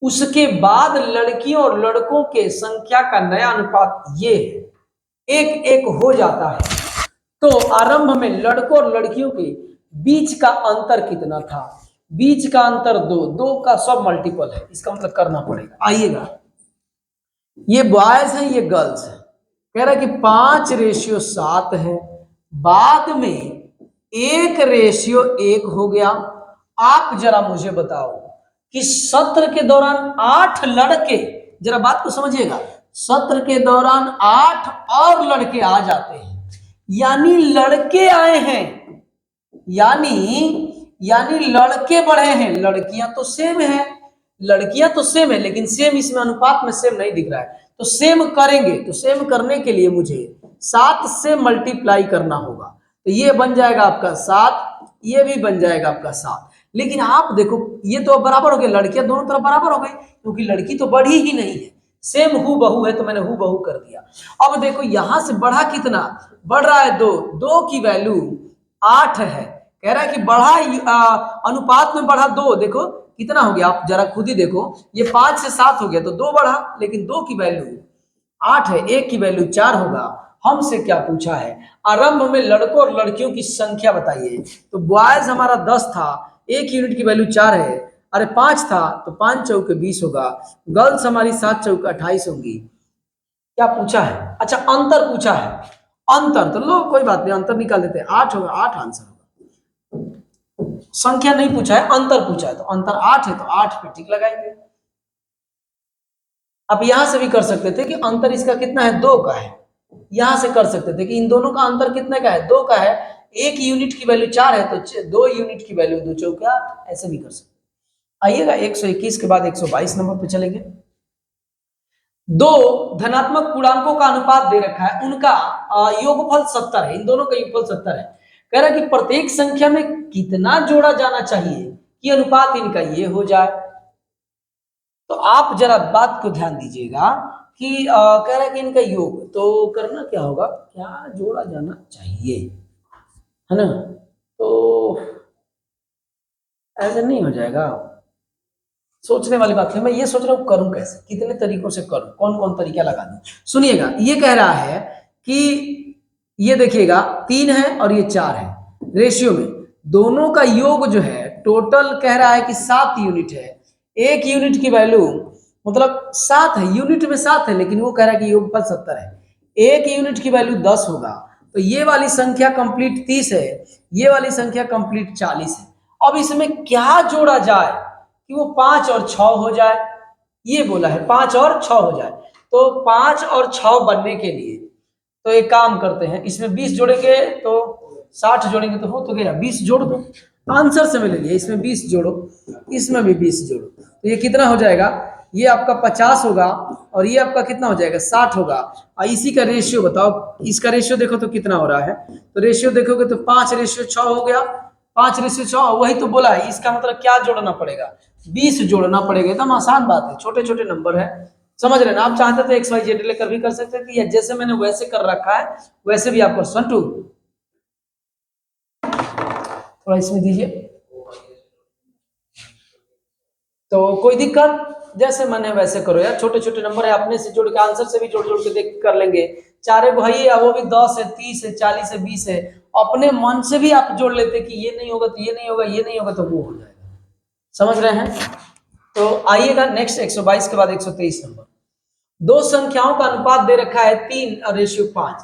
उसके बाद लड़कियों और लड़कों के संख्या का नया अनुपात ये है, 1:1 हो जाता है। तो आरंभ में लड़कों और लड़कियों के बीच का अंतर कितना था, बीच का अंतर 2, 2 का सब मल्टीपल है, इसका मतलब करना पड़ेगा। आइएगा ये बॉयज है ये गर्ल्स है, कह रहा है कि 5:7 है, बाद में 1:1 हो गया। आप जरा मुझे बताओ कि सत्र के दौरान 8 लड़के, जरा बात को समझिएगा, सत्र के दौरान 8 और लड़के आ जाते हैं, यानी लड़के आए हैं, यानी लड़के बढ़े हैं। लड़कियां तो सेम है, लेकिन सेम इसमें अनुपात में सेम नहीं दिख रहा है। तो सेम करेंगे, तो सेम करने के लिए मुझे 7 से मल्टीप्लाई करना होगा, तो ये बन जाएगा आपका 7, ये भी बन जाएगा आपका 7। लेकिन आप देखो ये तो बराबर हो गए, लड़कियां दोनों तरफ बराबर हो गई, क्योंकि लड़की तो बढ़ी ही नहीं है, सेम हु बहू है, तो मैंने हु बहू कर दिया। अब देखो यहां से बढ़ा कितना, बढ़ रहा है 2 की वैल्यू 8 है। कह रहा है कि बढ़ा अनुपात में बढ़ा 2, देखो कितना हो गया, आप जरा खुद ही देखो, ये 5 से 7 हो गया तो 2 बढ़ा, लेकिन 2 की वैल्यू 8 है, 1 की वैल्यू 4 होगा, हमसे क्या पूछा है, आरंभ में लड़कों और लड़कियों की संख्या बताइए। तो बॉयज हमारा 10 था, एक यूनिट की वैल्यू 4 है, अरे 5 था तो 5 चौके 20 होगा। गर्ल्स हमारी 7 चौके 28 होंगी। क्या पूछा है, अच्छा अंतर पूछा है, अंतर तो लो कोई बात नहीं, अंतर निकाल देते हैं, 8 होगा, 8 आंसर होगा। संख्या नहीं पूछा है, अंतर पूछा है, तो अंतर 8 है तो 8 पे टिक लगाएंगे। अब यहां से भी कर सकते थे कि अंतर इसका कितना है, 2 का है, यहां से कर सकते थे कि इन दोनों का अंतर कितने का है, 2 का है, एक यूनिट की वैल्यू 4 है तो 2 यूनिट की वैल्यू 2 चौके 8, ऐसे भी कर सकते। आइएगा 121 के बाद 122 नंबर पे चलेंगे। दो धनात्मक पूर्णांकों का अनुपात दे रखा है, उनका योगफल 70 है, इन दोनों का योगफल 70 है। कह रहा है कि प्रत्येक संख्या में कितना जोड़ा जाना चाहिए कि अनुपात इनका ये हो जाए। तो आप जरा बात को ध्यान दीजिएगा कि कह रहा है कि इनका योग तो करना क्या होगा, क्या जोड़ा जाना चाहिए, है ना। तो ऐसे नहीं हो जाएगा, सोचने वाली बात है। मैं ये सोच रहा हूं करूं कैसे, कितने तरीकों से करूं, कौन कौन तरीका लगा दूं। सुनिएगा, ये कह रहा है कि ये देखिएगा 3 है और ये 4 है, रेशियो में दोनों का योग जो है टोटल कह रहा है कि 7 यूनिट है। एक यूनिट की वैल्यू मतलब 7 है, यूनिट में 7 है, लेकिन वो कह रहा है कि योगफल 70 है। एक यूनिट की वैल्यू 10 होगा, तो ये वाली संख्या कंप्लीट 30 है, ये वाली संख्या कंप्लीट 40 है। अब इसमें क्या जोड़ा जाए कि वो 5 और 6 हो जाए, ये बोला है 5 और 6 हो जाए। तो 5 और 6 बनने के लिए तो एक काम करते हैं, इसमें 20 जोड़ेंगे तो 60 जोड़ेंगे तो हो तो गया, 20 जोड़ दो, आंसर से मिलेंगे। इसमें 20 जोड़ो, इसमें भी 20 जोड़ो, तो ये कितना हो जाएगा, ये आपका 50 होगा और ये आपका कितना हो जाएगा, 60 होगा। और इसी का रेशियो बताओ, इसका रेशियो देखो तो कितना हो रहा है, तो रेशियो देखोगे तो 5:6 हो गया, 5:6, वही तो बोला है। इसका मतलब क्या जोड़ना पड़ेगा, 20 जोड़ना पड़ेगा। एकदम आसान बात है, छोटे छोटे नंबर है, समझ रहे ना। आप चाहते तो एक्स वाई जेड लेकर भी कर सकते थे, या जैसे मैंने वैसे कर रखा है वैसे भी आप कर। संटू थोड़ा इसमें दीजिए, तो कोई दिक्कत, जैसे मन है वैसे करो यार, छोटे छोटे नंबर है, अपने से जोड़ के आंसर से भी जोड़ जोड़ के देख कर लेंगे। चारे भाई है, वो भी 10 है, 30 है, 40 है, 20 है, अपने मन से भी आप जोड़ लेते कि ये नहीं होगा तो ये नहीं होगा, ये नहीं होगा तो वो हो जाएगा। समझ रहे हैं। तो आइएगा नेक्स्ट 122 के बाद 123 नंबर। दो संख्याओं का अनुपात दे रखा है 3:5।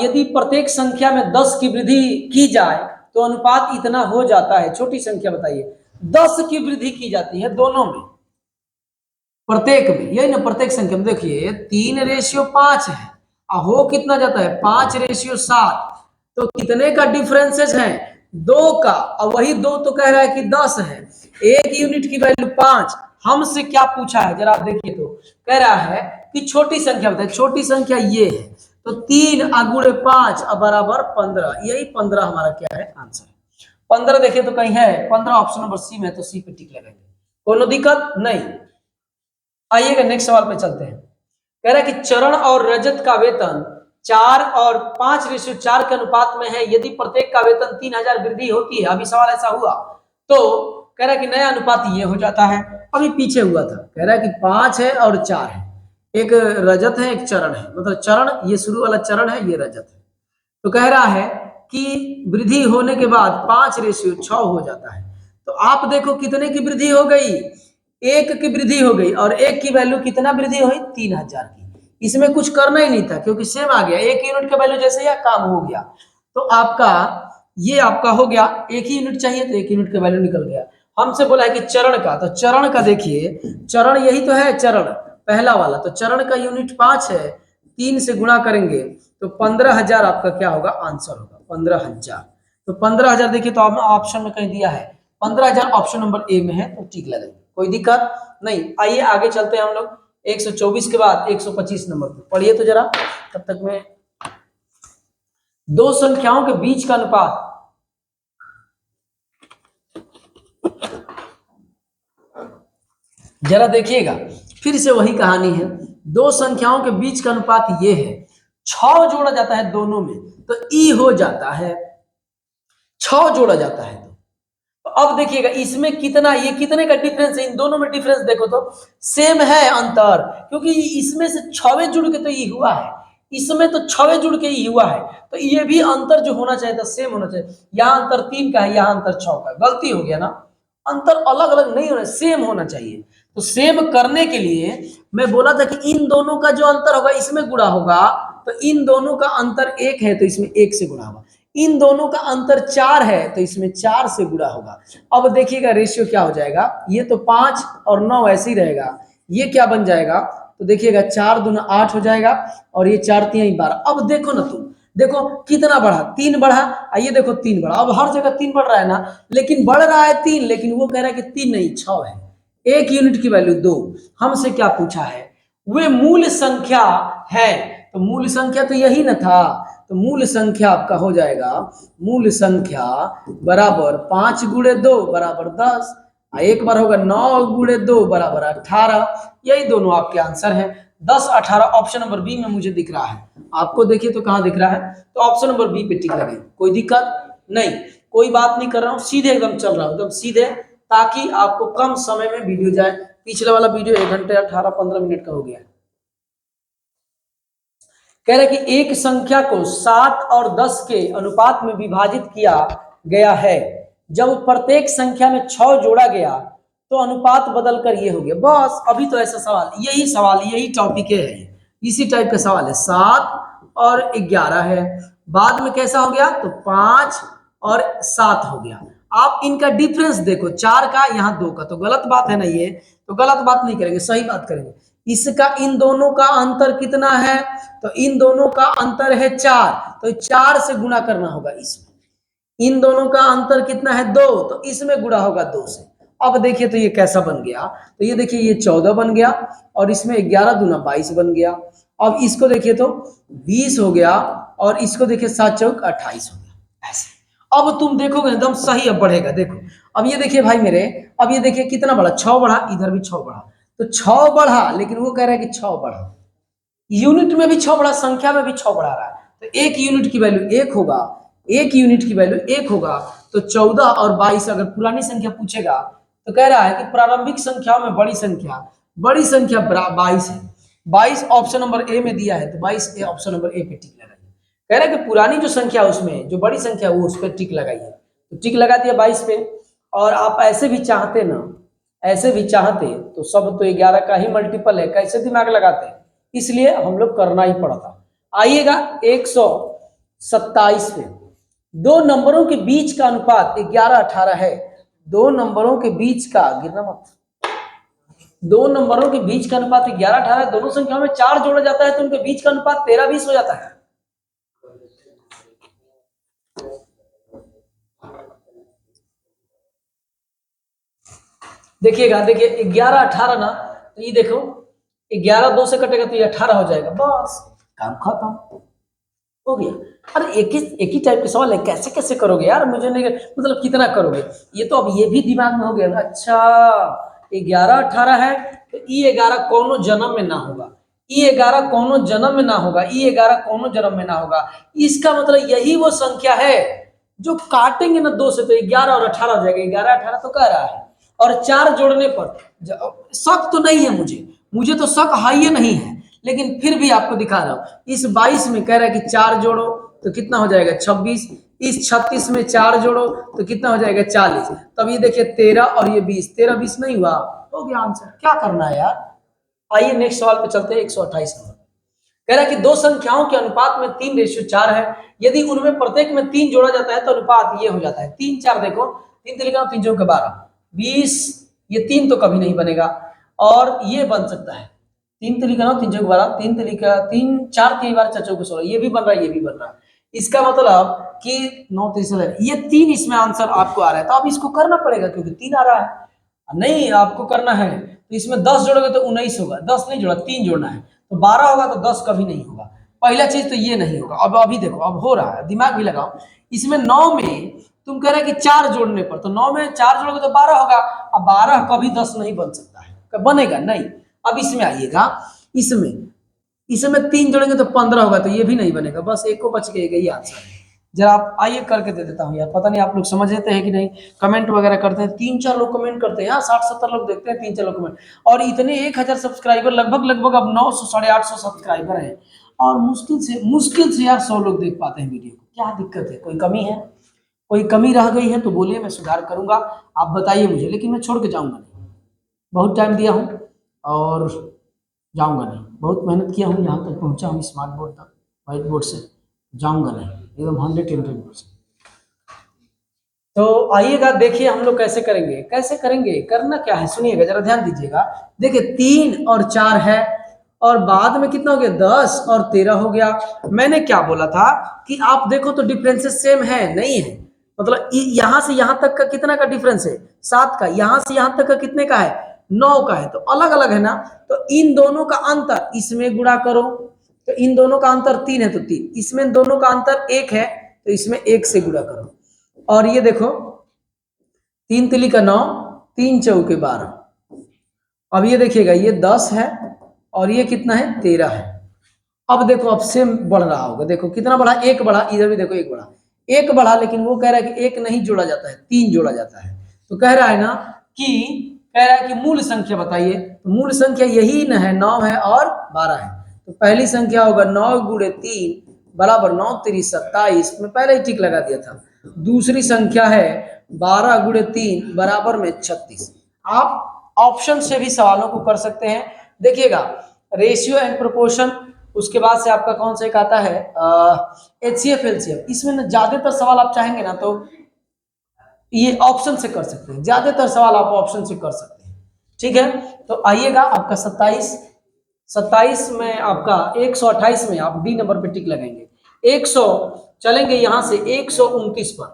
यदि प्रत्येक संख्या में 10 की वृद्धि की जाए तो अनुपात इतना हो जाता है। छोटी संख्या बताइए, 10 की वृद्धि की जाती है दोनों में, प्रत्येक में, यही ना, प्रत्येक संख्या में देखिए 3:5 है, हो कितना जाता है 5:7, तो कितने का डिफरेंसेस है, 2 का, और वही 2 तो कह रहा है कि 10 है, एक यूनिट की वैल्यू 5। हमसे क्या पूछा है जरा आप देखिए, तो कह रहा है कि छोटी संख्या बताए, छोटी संख्या ये है, तो 3 × 5 बराबर 15, यही 15 हमारा क्या है, आंसर है। 15 देखिए तो कहीं है, 15 ऑप्शन नंबर सी में, तो सी पे टिक लगाएंगे, कोनो दिक्कत नहीं। आइएगा नेक्स्ट सवाल पे चलते हैं। कह रहा है कि चरण और रजत का वेतन 4 और 5:4 के अनुपात में है, यदि प्रत्येक का वेतन 3000 वृद्धि होती है। अभी सवाल ऐसा हुआ तो कह रहा है कि नया अनुपात ये हो जाता है। अभी पीछे हुआ था, कह रहा है कि 5 है और 4 है, एक रजत है एक चरण है, मतलब चरण ये शुरू वाला चरण है, ये रजत है। तो कह रहा है कि वृद्धि होने के बाद 5:6 हो जाता है। तो आप देखो कितने की वृद्धि हो गई, एक की वृद्धि हो गई, और एक की वैल्यू कितना वृद्धि हुई, 3000 की। इसमें कुछ करना ही नहीं था क्योंकि सेम आ गया, एक यूनिट का वैल्यू जैसे ही काम हो गया। तो आपका ये आपका हो गया, एक ही यूनिट चाहिए तो एक यूनिट का वैल्यू निकल गया। हमसे बोला है कि चरण का, तो चरण का देखिए, चरण यही तो है, चरण पहला वाला, तो चरण का यूनिट 5 है, 3 से गुणा करेंगे तो 15,000 आपका क्या होगा, आंसर होगा 15,000। तो 15,000 देखिए तो ऑप्शन में कहीं दिया है 15,000, ऑप्शन नंबर ए में है, तो ठीक लगेगा, कोई दिक्कत नहीं। आइए आगे चलते हैं हम लोग 124 के बाद 125 नंबर पे, पढ़िए तो जरा, तब तक में दो संख्याओं के बीच का अनुपात, जरा देखिएगा, फिर से वही कहानी है। दो संख्याओं के बीच का अनुपात ये है, 6 जोड़ा जाता है दोनों में तो ई हो जाता है, 6 जोड़ा जाता है। तो अब देखिएगा इसमें कितना, ये कितने का डिफरेंस है, इन दोनों में डिफरेंस देखो तो सेम है अंतर, क्योंकि इसमें से 6 जुड़ के तो ये हुआ है, इसमें तो 6 जुड़ के ही हुआ है, तो ये भी अंतर जो होना चाहिए था सेम होना चाहिए। यहाँ अंतर 3 का है, यहाँ अंतर 6 का है, गलती हो गया ना, अंतर अलग अलग नहीं होना, सेम होना चाहिए। तो सेम करने के लिए मैं बोला था कि इन दोनों का जो अंतर होगा इसमें गुणा होगा, तो इन दोनों का अंतर 1 है तो इसमें 1 से गुणा होगा, इन दोनों का अंतर 4 है तो इसमें 4 से गुणा होगा। अब देखिएगा रेशियो क्या हो जाएगा, ये तो 5 और 9 ऐसे ही रहेगा, ये क्या बन जाएगा, तो देखिएगा 4 दूना 8 हो जाएगा और ये 4 3 12। अब देखो ना तुम, देखो कितना बढ़ा, 3 बढ़ा, आइए देखो 3 बढ़ा, अब हर जगह 3 बढ़ रहा है ना, लेकिन बढ़ रहा है 3, लेकिन वो कह रहा है कि 3 नहीं 6 है, 1 यूनिट की वैल्यू 2। हमसे क्या पूछा है, वे मूल संख्या है, तो मूल संख्या तो यही ना था, तो मूल संख्या आपका हो जाएगा, मूल संख्या बराबर 5 गुणे 2 बराबर 10, एक बार होगा 9 गुणे 2 बराबर 18, यही दोनों आपके आंसर हैं। 10 18 ऑप्शन नंबर बी में मुझे दिख रहा है, आपको देखिए तो कहां दिख रहा है, तो ऑप्शन नंबर बी पे टिक लगे, कोई दिक्कत नहीं, कोई बात नहीं कर रहा हूं, सीधे एकदम चल रहा हूं एकदम सीधे, ताकि आपको कम समय में वीडियो जाए। पिछले वाला वीडियो 1 घंटे 18 15 मिनट का हो गया। कह रहे कि एक संख्या को 7 और 10 के अनुपात में विभाजित किया गया है, जब प्रत्येक संख्या में 6 जोड़ा गया तो अनुपात बदलकर ये हो गया। बस अभी तो ऐसा सवाल यही टॉपिक है, इसी टाइप का सवाल है। 7 और 11 है, बाद में कैसा हो गया, तो 5 और 7 हो गया। आप इनका डिफरेंस देखो, 4 का यहाँ 2 का, तो गलत बात है ना, ये तो गलत बात नहीं करेंगे, सही बात करेंगे। इसका इन दोनों का अंतर कितना है, तो इन दोनों का अंतर है 4, तो 4 से गुणा करना होगा इसमें। इन दोनों का अंतर कितना है 2, तो इसमें गुणा होगा 2 से। अब देखिए तो ये कैसा बन गया, तो ये देखिए ये 14 बन गया और इसमें 11 दूना 22 बन गया। अब इसको देखिए तो 20 हो गया और इसको देखिए 7 चौक 28 हो गया, ऐसे। अब तुम देखोगे एकदम सही अब बढ़ेगा, देखो अब ये देखिए भाई मेरे, अब ये देखिए कितना बढ़ा, 6 बढ़ा, इधर भी 6 बढ़ा, तो 6 बढ़ा, लेकिन वो कह रहा है कि 6 बढ़ा, यूनिट में भी 6 बढ़ा, संख्या में भी 6 बढ़ा रहा है, तो 1 यूनिट की वैल्यू 1 होगा, 1 यूनिट की वैल्यू 1 होगा, तो 14 और 22 अगर पुरानी संख्या पूछेगा तो कह रहा है कि प्रारंभिक संख्याओं में बड़ी संख्या 22 है, 22 ऑप्शन नंबर ए में दिया है, तो 22 ऑप्शन नंबर ए पे टिक लगाइए। कह रहा है कि पुरानी जो संख्या उसमें जो बड़ी संख्या वो उस पर टिक लगाइए, तो टिक लगा दिया 22 पे। और आप ऐसे भी चाहते ना, ऐसे भी चाहते तो सब तो 11 का ही मल्टीपल है, कैसे दिमाग लगाते, इसलिए हम लोग करना ही पड़ता। आइएगा 127 पे, दो नंबरों के बीच का अनुपात 11 18 है, दो नंबरों के बीच का, गिरना मत, दो नंबरों के बीच का अनुपात 11 18, दोनों संख्याओं में 4 जोड़ा जाता है तो उनके बीच का अनुपात 13 20 हो जाता है। देखिएगा, देखिए 11 18 ना, तो ये देखो 11 2 से कटेगा तो ये 18 हो जाएगा, बस काम खत्म हो गया। अरे एक ही टाइप के सवाल है, कैसे कैसे करोगे यार, मुझे नहीं मतलब कितना करोगे, ये तो अब ये भी दिमाग में हो गया। अच्छा 11 18 है तो ई 11 कोनो जन्म में ना होगा, ई 11 कोनो जन्म में ना होगा, ई 11 कोनो जन्म में ना होगा, इसका मतलब यही वो संख्या है जो काटेंगे ना 2 से तो 11 और 18 हो जाएगा, 11 18 तो कह रहा है। और 4 जोड़ने पर शक तो नहीं है मुझे तो शक हाई नहीं है, लेकिन फिर भी आपको दिखा रहा हूं। इस 22 में कह रहा है कि 4 जोड़ो तो कितना हो जाएगा 26, इस 36 में 4 जोड़ो तो कितना हो जाएगा 40, तब ये देखिए 13 और ये 20, 13 20 नहीं हुआ, हो गया आंसर। क्या करना है यार, आइए नेक्स्ट सवाल पे चलते हैं। 128 नंबर कह रहा है कि दो संख्याओं के अनुपात में 3:4 है, यदि उनमें प्रत्येक में 3 जोड़ा जाता है तो अनुपात ये हो जाता है 3 4, देखो 3 3 3 चौके 12 20, ये 3 तो कभी नहीं बनेगा, और ये बन सकता है 3 3 3 चौके 12, 3 3 3 4 3 बार 4 चौके 16, ये भी बन रहा है, ये भी बन रहा है। इसका मतलब कि 9 3 ये 3 इसमें आंसर आपको आ रहा है, तो अब इसको करना पड़ेगा क्योंकि 3 आ रहा है। नहीं आपको करना है तो इसमें 10 जोड़ोगे तो 19 होगा, 10 नहीं जोड़ा 3 जोड़ना है तो 12 होगा, तो 10 कभी नहीं होगा। पहला चीज तो ये नहीं होगा। अब अभी देखो अब हो रहा है, दिमाग भी लगाओ। इसमें 9 में तुम कह रहे कि 4 जोड़ने पर, तो 9 में 4 जोड़ोगे तो 12 होगा, अब 12 कभी 10 नहीं बन सकता है, कब बनेगा नहीं। अब इसमें आइएगा, इसमें 3 जोड़ेंगे तो 15 होगा, तो ये भी नहीं बनेगा, बस एक को बच गएगा, ये आंसर है। जरा आप आइए करके दे देता हूँ यार, पता नहीं आप लोग समझ लेते हैं कि नहीं, कमेंट वगैरह करते हैं, 3 4 लोग कमेंट करते हैं यार, 60 70 लोग देखते हैं, 3 4 लोग कमेंट, और इतने 1000 सब्सक्राइबर, लगभग अब 900 850 सब्सक्राइबर हैं। और मुश्किल से यार 100 लोग देख पाते हैं वीडियो को। क्या दिक्कत है? कोई कमी है? कोई कमी रह गई है तो बोलिए, मैं सुधार करूंगा। आप बताइए मुझे, लेकिन मैं छोड़ के जाऊंगा नहीं। बहुत टाइम दिया हूँ और जाऊंगा नहीं। बहुत मेहनत किया हूँ, यहाँ तक पहुँचा हूँ स्मार्ट बोर्ड तक, व्हाइट बोर्ड से जाऊंगा नहीं, एकदम 110%। तो आइएगा, देखिए हम लोग कैसे करेंगे। कैसे करेंगे, करना क्या है सुनिएगा, जरा ध्यान दीजिएगा। देखिए 3 और 4 है, और बाद में कितना हो गया, 10 और 13 हो गया। मैंने क्या बोला था कि आप देखो तो डिफरेंसेस सेम है नहीं है, मतलब यहां से यहां तक का कितना का डिफरेंस है, 7 का। यहां से यहां तक का कितने का है, 9 का है। तो अलग अलग है ना, तो इन दोनों का अंतर इसमें गुणा करो, तो इन दोनों का अंतर 3 है तो 3, इसमें दोनों का अंतर 1 है तो इसमें 1 से गुणा करो। और ये देखो 3 तिली का 9, 3 चौके 12। अब ये देखिएगा, ये 10 है और ये कितना है, 13 है। अब देखो अब सेम बढ़ रहा होगा, देखो कितना बढ़ा, 1 बढ़ा, इधर भी देखो 1 बढ़ा, 1 बढ़ा, लेकिन वो कह रहा है कि 1 नहीं जोड़ा जाता है, 3 जोड़ा जाता है। तो कह रहा है ना कि, कह रहा है कि मूल संख्या बताइए। तो मूल संख्या यही न है, 9 है और 12 है। तो पहली संख्या होगा 9 गुणे 3 बराबर 9 3 27, में पहले ही टिक लगा दिया था। दूसरी संख्या है 12 गुणे 3 बराबर में 36। आप ऑप्शन से भी सवालों को कर सकते हैं। देखिएगा रेशियो एंड प्रोपोर्शन, उसके बाद से आपका कौन सा एक आता है, एचसीएफ एलसीएम। इसमें ना ज्यादातर सवाल आप चाहेंगे ना तो ये ऑप्शन से कर सकते हैं, ज्यादातर सवाल आप ऑप्शन से कर सकते हैं। ठीक है, तो आइएगा आपका 27 में आपका 128 में आप डी नंबर पे टिक लगाएंगे। 100 चलेंगे यहां से 129 पर,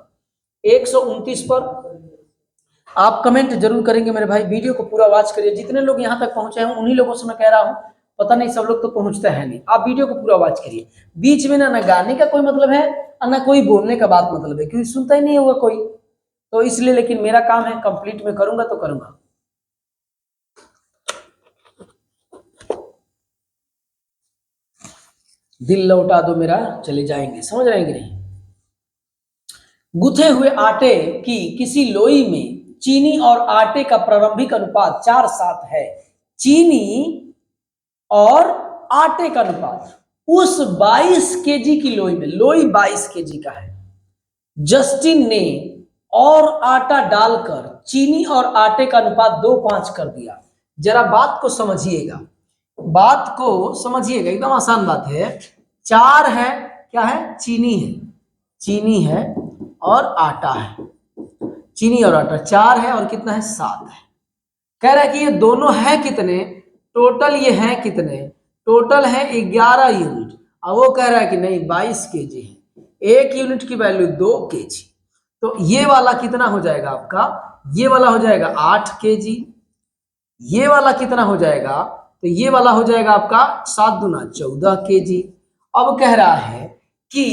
129 पर आप कमेंट जरूर करेंगे मेरे भाई। वीडियो को पूरा वॉच करिए, जितने लोग यहाँ तक पहुंचे हैं उन्हीं लोगों से मैं कह रहा हूँ, पता नहीं सब लोग तो पहुंचते हैं नहीं। आप वीडियो को पूरा वॉच करिए, बीच में ना गाने का कोई मतलब है और ना कोई बोलने का बात मतलब है, क्योंकि सुनता ही नहीं होगा कोई, तो इसलिए। लेकिन मेरा काम है कंप्लीट में करूंगा तो करूंगा। दिल लौटा दो मेरा, चले जाएंगे, समझ रहे हैं कि नहीं। गुथे हुए आटे की किसी लोई में चीनी और आटे का प्रारंभिक अनुपात 4:7 है। चीनी और आटे का अनुपात उस 22 केजी की लोई में, लोई 22 केजी का है, जस्टिन ने और आटा डालकर चीनी और आटे का अनुपात 2:5 कर दिया। जरा बात को समझिएगा, बात को समझिएगा, एकदम आसान बात है। 4 है, क्या है, चीनी है, चीनी है और आटा है, चीनी और आटा 4 है और कितना है, 7 है। कह रहा है कि ये दोनों है कितने, टोटल ये है कितने, टोटल है 11 यूनिट। अब वो कह रहा है कि नहीं 22 केजी है, 1 यूनिट की वैल्यू 2 केजी। तो ये वाला कितना हो जाएगा आपका, ये वाला हो जाएगा 8 केजी, ये वाला कितना हो जाएगा, तो ये वाला हो जाएगा आपका 7 दूना 14 केजी। अब कह रहा है कि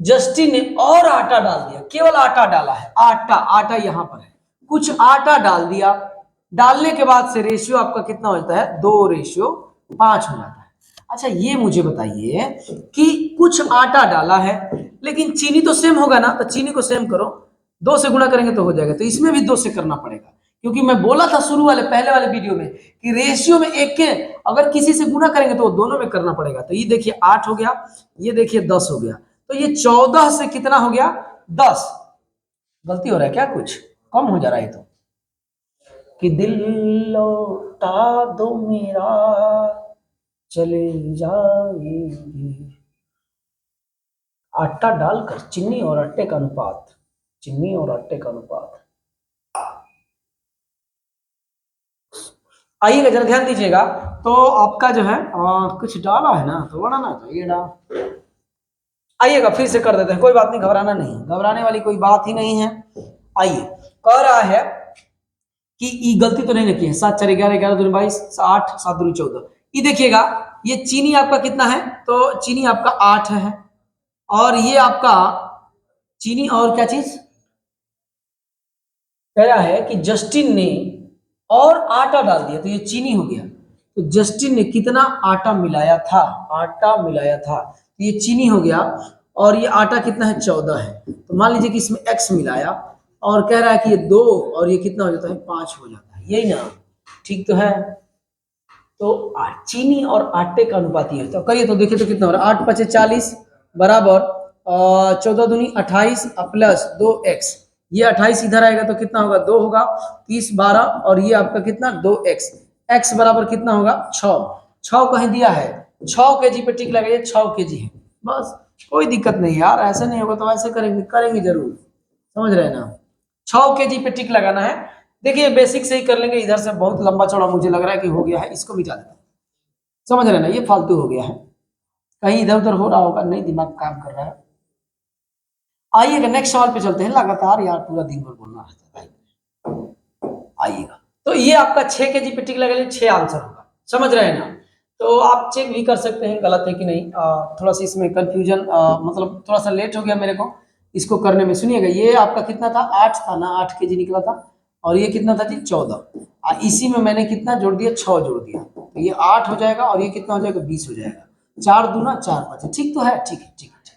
जस्टिन ने और आटा डाल दिया, केवल आटा डाला है, आटा, आटा यहां पर है, कुछ आटा डाल दिया, डालने के बाद से रेशियो आपका कितना हो जाता है, 2:5 हो जाता है। अच्छा ये मुझे बताइए कि कुछ आटा डाला है, लेकिन चीनी तो सेम होगा ना, तो चीनी को सेम करो, 2 से गुणा करेंगे तो हो जाएगा। तो इसमें भी 2 से करना पड़ेगा, क्योंकि मैं बोला था शुरू वाले पहले वाले वीडियो में कि रेशियो में एक के अगर किसी से गुणा करेंगे तो वो दोनों में करना पड़ेगा। तो ये देखिए 8 हो गया, ये देखिए 10 हो गया, तो ये 14 से कितना हो गया, 10। गलती हो रहा है क्या, कुछ कम हो जा रहा है। तो कि दिल लौटा दो मेरा, चले जाएंगे। आटा डालकर चीनी और आटे का अनुपात, चीनी और आटे का अनुपात। आइएगा जरा ध्यान दीजिएगा। तो आपका जो है कुछ डाला है ना, तो बढ़ाना चाहिए डाल। आइएगा फिर से कर देते हैं, कोई बात नहीं, घबराना नहीं, घबराने वाली कोई बात ही नहीं है। आइए, कह रहा है कि ये गलती तो नहीं लिखी है, 7 4 11 11 दूनी 22, 8 7 दूनी 14। ये देखिएगा, ये चीनी आपका कितना है, तो चीनी आपका 8 है, और ये आपका चीनी और क्या चीज कह रहा है कि जस्टिन ने और आटा डाल दिया, तो ये चीनी हो गया। तो जस्टिन ने कितना आटा मिलाया था, आटा मिलाया था, तो ये चीनी हो गया, और ये आटा कितना है, 14 है। तो मान लीजिए कि इसमें x मिलाया, और कह रहा है कि ये 2 और ये कितना हो जाता है, 5 हो जाता है, यही ना, ठीक तो है। तो चीनी और आटे का अनुपात ये है। तो करिए तो देखिए तो कितना हो रहा है, 8 पचे 40 बराबर 14 दूनी 28 प्लस 2x, ये 28 इधर आएगा तो कितना होगा 2 होगा, 30 12 और ये आपका कितना 2x, x बराबर कितना होगा 6, 6 कहीं दिया है, 6 केजी पे टिक लगाइए, 6 केजी है, बस कोई दिक्कत नहीं यार, ऐसे नहीं होगा तो ऐसे करेंगे, करेंगे जरूर, समझ रहे हैं ना। 6 केजी पे टिक लगाना है। देखिए बेसिक से ही कर लेंगे, इधर से बहुत लंबा चौड़ा मुझे लग रहा है कि हो गया है, इसको मिटा देते हैं, समझ रहे हैं ना, ये फालतू हो गया है, कहीं इधर उधर हो रहा होगा, नहीं दिमाग काम कर रहा है। आइएगा नेक्स्ट सवाल पे चलते हैं, लगातार यार पूरा दिन भर बोलना रहता है। आइएगा, तो ये आपका 6 केजी पे टिक लगा लीजिए, 6 आंसर होगा, समझ रहे हैं ना। तो आप चेक भी कर सकते हैं गलत है कि नहीं, थोड़ा सा इसमें कंफ्यूजन, मतलब थोड़ा सा लेट हो गया मेरे को इसको करने में। सुनिएगा, ये आपका कितना था, 8 था ना, 8 केजी निकला था, और ये कितना था जी 14, इसी में मैंने कितना जोड़ दिया, 6 जोड़ दिया, तो ये 8 हो जाएगा, और ये कितना हो जाएगा 20 हो जाएगा, 4 दूना 4 5, ठीक तो है, ठीक है ठीक है ठीक,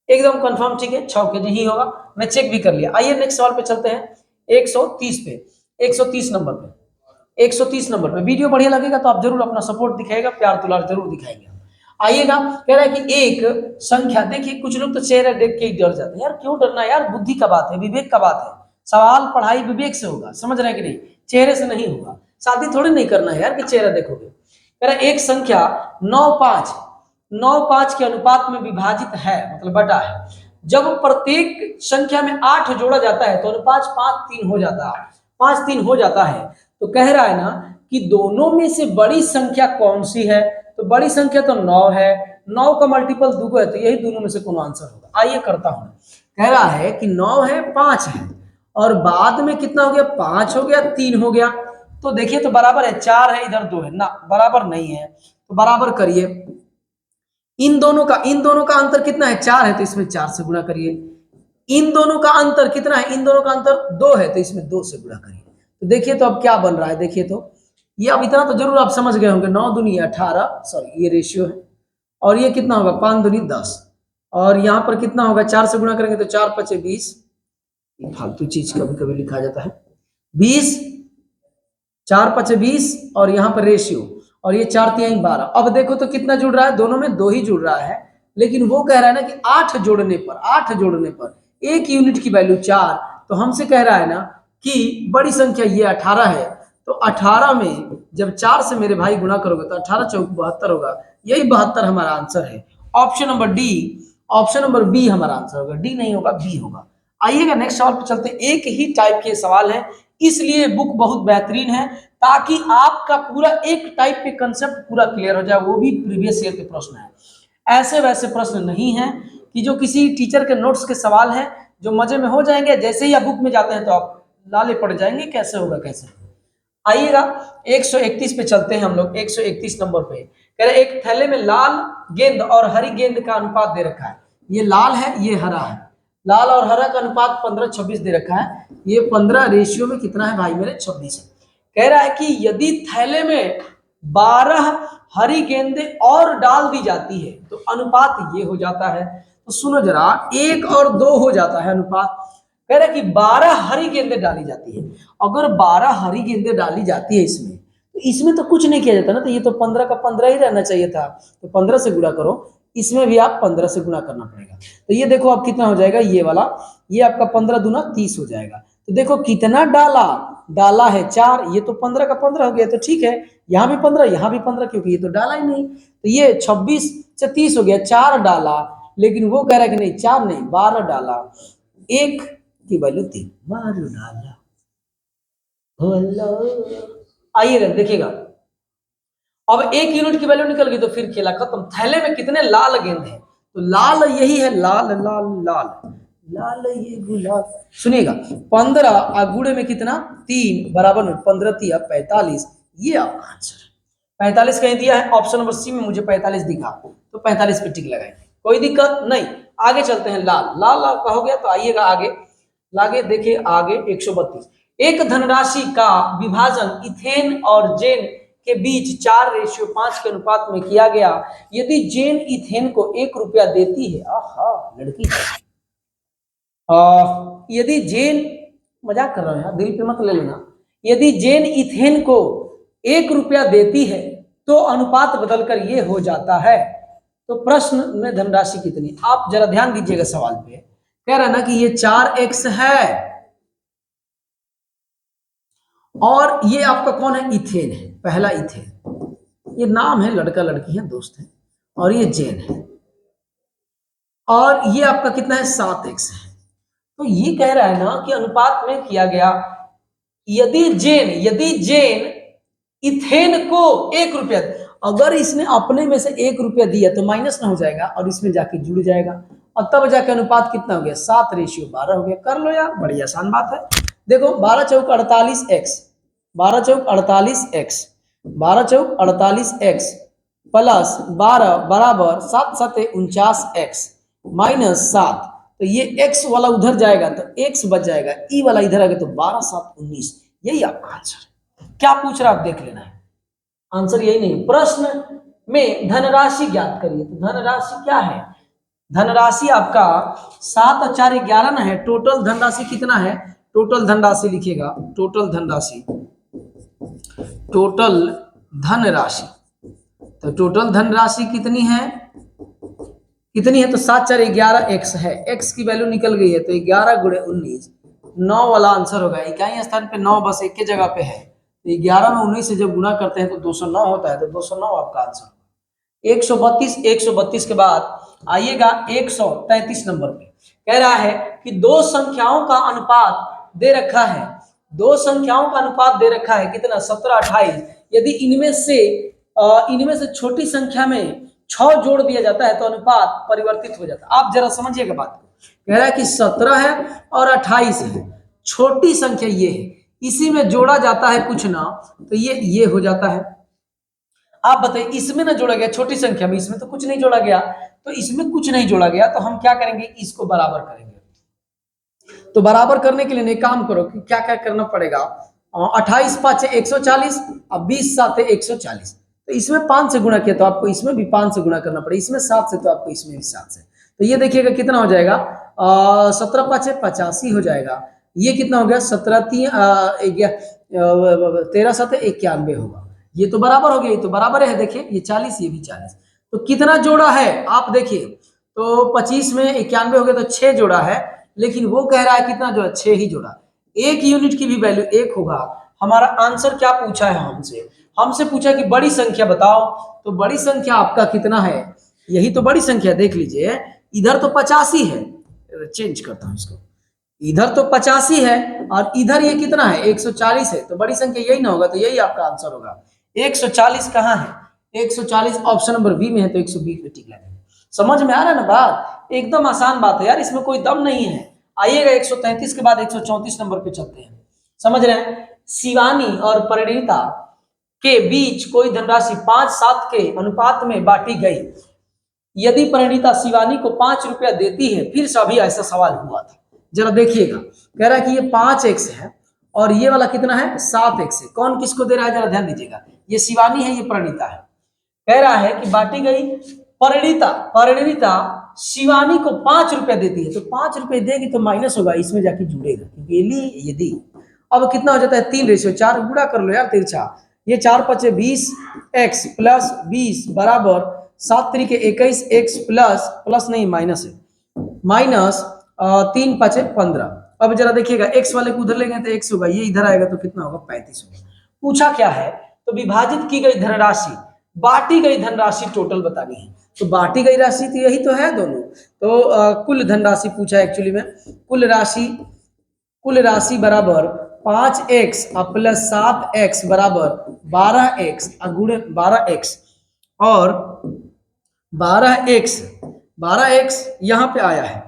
एकदम कंफर्म, ठीक है 6 केजी ही होगा, मैं चेक भी कर लिया। आइए नेक्स्ट सवाल पे चलते हैं, 130 पे, 130 नंबर पे, 130 नंबर पे। वीडियो बढ़िया लगेगा तो आप जरूर अपना सपोर्ट दिखाएगा, प्यार दुलार जरूर दिखाएंगे। आइएगा, कह रहा है कि एक संख्या, देखिए कुछ लोग तो चेहरा देख के ही डर जाते हैं, यार क्यों डरना यार, बुद्धि का बात है, विवेक का बात है, सवाल पढ़ाई विवेक से होगा, समझ रहे हैं कि नहीं, चेहरे से नहीं होगा, शादी थोड़ी नहीं करना है यार कि चेहरा देखोगे। कह रहा है एक संख्या 9 5 के अनुपात में विभाजित है, मतलब बटा है, जब प्रत्येक संख्या में 8 जोड़ा जाता है तो अनुपात 5 3 हो जाता है, 5 3 हो जाता है। तो कह रहा है ना कि दोनों में से बड़ी संख्या कौन सी है, तो बड़ी संख्या तो 9 है, 9 का मल्टीपल 2 है, तो यही दोनों में से कौन आंसर होगा। आइए करता हूं, कह रहा है कि 9 है 5 है, और बाद में कितना हो गया, 5 हो गया 3 हो गया, तो देखिए तो बराबर है, 4 है इधर 2 है ना, बराबर नहीं है, तो बराबर करिए, इन दोनों का अंतर कितना है, 4 है, तो इसमें 4 से गुणा करिए, इन दोनों का अंतर कितना है, इन दोनों का अंतर 2 है, तो इसमें 2 से गुणा करिए। तो देखिए तो अब क्या बन रहा है, देखिए तो ये अब इतना तो जरूर आप समझ गए होंगे, 9 दूनी 18, सॉरी ये रेशियो है, और ये कितना होगा 5 दूनी 10, और यहाँ पर कितना होगा, 4 से गुणा करेंगे तो 4 5 20, फालतू चीज कभी कभी लिखा जाता है, 20, 4 5 20, और यहाँ पर रेशियो, और ये 4 3 12, अब देखो तो कितना जुड़ रहा है, दोनों में 2 ही जुड़ रहा है, लेकिन वो कह रहा है ना कि 8 जोड़ने पर, 8 जोड़ने पर एक यूनिट की वैल्यू 4, तो हमसे कह रहा है ना कि बड़ी संख्या ये 18 है, तो 18 में जब 4 से मेरे भाई गुणा करोगे तो 18 चौक 72 होगा, यही 72 हमारा आंसर है, option number D, option number B हमारा आंसर होगा, डी नहीं होगा, बी होगा। आइएगा नेक्स्ट सवाल पे चलते हैं, एक ही टाइप के सवाल है, इसलिए बुक बहुत बेहतरीन है, ताकि आपका पूरा एक टाइप के कंसेप्ट पूरा क्लियर हो जाए, वो भी प्रीवियस ईयर के प्रश्न है, ऐसे वैसे प्रश्न नहीं है कि जो किसी टीचर के नोट्स के सवाल हैं जो मजे में हो जाएंगे, जैसे ही आप बुक में जाते हैं तो आप लाले पड़ जाएंगे, कैसे होगा कैसे। आइएगा 131 पे चलते हैं हम लोग, 131 नंबर पे कह रहे एक थैले में लाल गेंद और हरी गेंद का अनुपात दे रखा है, ये लाल है ये हरा है, लाल और हरा का अनुपात 15 26 दे रखा है, ये 15 रेशियो में कितना है भाई मेरे 26 है। कह रहा है कि यदि थैले में 12 हरी गेंदें और डाल दी जाती है तो अनुपात ये हो जाता है, तो सुनो जरा, 1 और 2 हो जाता है अनुपात। कह रहा है कि 12 हरी गेंदें डाली जाती है, अगर 12 हरी गेंदें डाली जाती है इसमें, तो इसमें तो कुछ नहीं किया जाता ना, तो ये तो 15 का 15 ही रहना चाहिए था, तो 15 से गुणा करो, इसमें भी आप 15 से गुणा करना पड़ेगा, तो ये देखो अब कितना हो जाएगा, ये वाला, ये आपका 15 दूना 30 हो जाएगा, तो देखो कितना डाला, डाला है 4, ये तो 15 का 15 हो गया, तो ठीक है, यहाँ भी 15 यहाँ भी 15, क्योंकि ये तो डाला ही नहीं, तो ये 26 से 30 हो गया, 4 डाला, लेकिन वो कह रहा है कि नहीं 4 नहीं 12 डाला, एक की वैल्यू 3, 12 डाला, आइएगा देखिएगा, अब एक यूनिट की वैल्यू निकल गई तो फिर खेला खत्म। थैले में कितने लाल गेंद हैं, तो लाल यही है, लाल लाल लाल लाल, ये गुलाल, सुनिएगा 15 गुणे में कितना 3 बराबर में 15 3 45, ये आपका आंसर 45 कहीं दिया है, ऑप्शन नंबर सी में मुझे 45 दिखा, तो 45 पे टिक लगाएंगे, कोई दिक्कत नहीं। आगे चलते हैं, लाल लाल आपका हो गया, तो आइएगा आगे, लागे देखिए आगे 132, एक धनराशि का विभाजन इथेन और जेन के बीच 4 रेशियो 5 के अनुपात में किया गया, यदि जेन इथेन को 1 रुपया देती है, आहा लड़की, यदि जेन, मजाक कर रहा हूं यार, दिल पे मत ले लेना, यदि जेन इथेन को 1 रुपया देती है तो अनुपात बदलकर ये हो जाता है। तो प्रश्न में धनराशि कितनी, आप जरा ध्यान दीजिएगा सवाल पे, कह रहा है ना कि ये 4x है और ये आपका कौन है, इथेन है, पहला इथेन, ये नाम है, लड़का लड़की है, दोस्त है, और ये जेन है, और ये आपका कितना है, 7x है। तो ये कह रहा है ना कि अनुपात में किया गया, यदि जेन इथेन को 1 रुपया, अगर इसने अपने में से 1 रुपया दिया तो माइनस ना हो जाएगा और इसमें जाके जुड़ जाएगा, और तब जाके अनुपात कितना हो गया, 7:12 हो गया। कर लो यार, बड़ी आसान बात है। देखो 12 चौक 48x, 12 चौक 48x, 12 चौक 48x प्लस 12 बराबर 7 7 49x माइनस 7, तो ये x वाला उधर जाएगा तो x बच जाएगा, ई वाला इधर आ गया तो 12 7 19, यही आपका आंसर है। क्या पूछ रहा है आप देख लेना है, आंसर यही नहीं। प्रश्न में धनराशि ज्ञात करिए, तो धनराशि क्या है, धनराशि आपका 7 और 4 11 ना है, टोटल धनराशि कितना है, टोटल धनराशि लिखिएगा, टोटल धनराशि, टोटल धनराशि, तो टोटल धनराशि कितनी है, कितनी है, तो 7 4 11 x है, x की वैल्यू निकल गई है, तो 11 गुणे 19, 9 वाला आंसर होगा। इकाई स्थान पे 9 बस एक ही जगह पे है, तो 11 में 19 से जब गुना करते हैं तो 209 होता है, तो 209 आपका आंसर। 132 के बाद आइएगा 133 नंबर पे, कह रहा है कि दो संख्याओं का अनुपात दे रखा है, दो संख्याओं का अनुपात दे रखा है कितना, 17 28, यदि इनमें से छोटी संख्या में 6 जोड़ दिया जाता है तो अनुपात परिवर्तित हो जाता है। आप जरा समझिएगा बात को, कह रहा है कि 17 है और 28 है, छोटी संख्या ये है, इसी में जोड़ा जाता है कुछ ना, तो ये हो जाता है। आप बताइए, इसमें ना जोड़ा गया छोटी संख्या में, इसमें तो कुछ नहीं जोड़ा गया, तो इसमें कुछ नहीं जोड़ा गया, तो हम क्या करेंगे, इसको बराबर करेंगे। तो बराबर करने के लिए एक काम करो कि क्या क्या करना पड़ेगा, 28 5 140 और 20 7 140, तो इसमें 5 से गुणा किया तो आपको इसमें भी 5 से गुणा करना पड़ेगा, इसमें 7 से तो आपको इसमें भी 7 से, तो ये देखिएगा कितना हो जाएगा, 17 5 85 हो जाएगा, ये कितना हो गया, 17 13 7 91 होगा, ये तो बराबर हो गया, ये तो बराबर है, देखिए ये 40 ये भी 40, तो कितना जोड़ा है आप देखिए, तो 25 में 91 हो गया तो 6 जोड़ा है, लेकिन वो कह रहा है कितना जोड़ा, 6 ही जोड़ा, एक यूनिट की भी वैल्यू 1 होगा। हमारा आंसर क्या पूछा है, हमसे पूछा कि बड़ी संख्या बताओ, तो बड़ी संख्या आपका कितना है, यही तो बड़ी संख्या, देख लीजिए इधर तो 85 है, चेंज करता हूं इसको, इधर तो 85 है और इधर ये कितना है, 140 है, तो बड़ी संख्या यही ना होगा, तो यही आपका आंसर होगा। 140 कहाँ है, 140 ऑप्शन नंबर बी में है, तो 120 में टिक लगेगा। समझ में आ रहा है ना बात, एकदम आसान बात है यार, इसमें कोई दम नहीं है। आइएगा 133 के बाद 134 नंबर पे चलते हैं, समझ रहे हैं। शिवानी और परिणीता के बीच कोई धनराशि 5 7 के अनुपात में बांटी गई, यदि परिणीता शिवानी को 5 रुपया देती है, फिर से अभी ऐसा सवाल हुआ था, जरा देखिएगा, कह रहा है कि ये 5x है और ये वाला कितना है, 7x है, कौन किसको दे रहा है, जरा ध्यान दीजिएगा, ये शिवानी है, ये परिणीता है, कह रहा है कि बांटी गई, परिणीता शिवानी को 5 रुपया देती है, तो 5 रुपये देगी तो माइनस होगा, इसमें जाके जुड़ेगा, क्योंकि यदि अब कितना हो जाता है, 3:4, गुणा कर लो यार तिरछा, ये 4 5 20 x प्लस 20 बराबर 7 3 21 x प्लस नहीं माइनस है, माइनस 3 5 15। अब जरा देखिएगा x वाले को उधर लेंगे तो x होगा, ये इधर आएगा तो कितना होगा, 35 होगा। पूछा क्या है, तो विभाजित की गई धनराशि, बांटी गई धनराशि टोटल बतानी है, तो बांटी गई राशि तो यही तो है दोनों, तो कुल धनराशि पूछा है एक्चुअली में, कुल राशि बराबर 5x प्लस 7x बराबर 12x गुणे 12x, और 12x यहां पे आया है,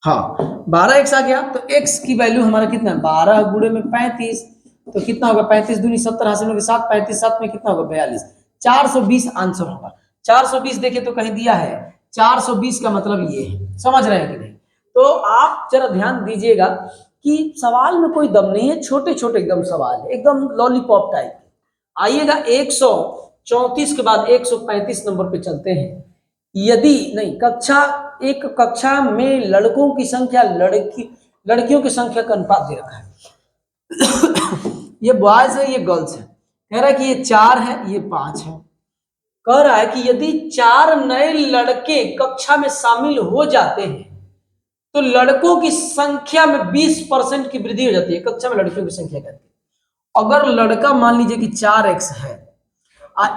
हाँ 12x आ गया, तो x की वैल्यू हमारा कितना है, 12 गुणे में 35, तो कितना होगा, 35 दूनी 70, हासिल में 7, 35 7 में कितना होगा, 42, 420 आंसर होगा। 420 देखिए तो कहीं दिया है, 420 का मतलब ये है, समझ रहे हैं कि नहीं। तो आप जरा ध्यान दीजिएगा कि सवाल में कोई दम नहीं है, छोटे छोटे एकदम सवाल है, एकदम लॉलीपॉप टाइप। आइएगा 134 के बाद 135 नंबर पे चलते हैं। यदि नहीं, कक्षा में लड़कों की संख्या लड़कियों की संख्या का अनुपात दे रखा है ये बॉयज है, ये गर्ल्स है, कह रहा है कि ये 4 है, ये 5 है। कह रहा है कि यदि 4 नए लड़के कक्षा में शामिल हो जाते हैं तो लड़कों की संख्या में 20% की वृद्धि हो जाती है। कक्षा में लड़कियों की संख्या कहती है। अगर लड़का मान लीजिए कि 4x है,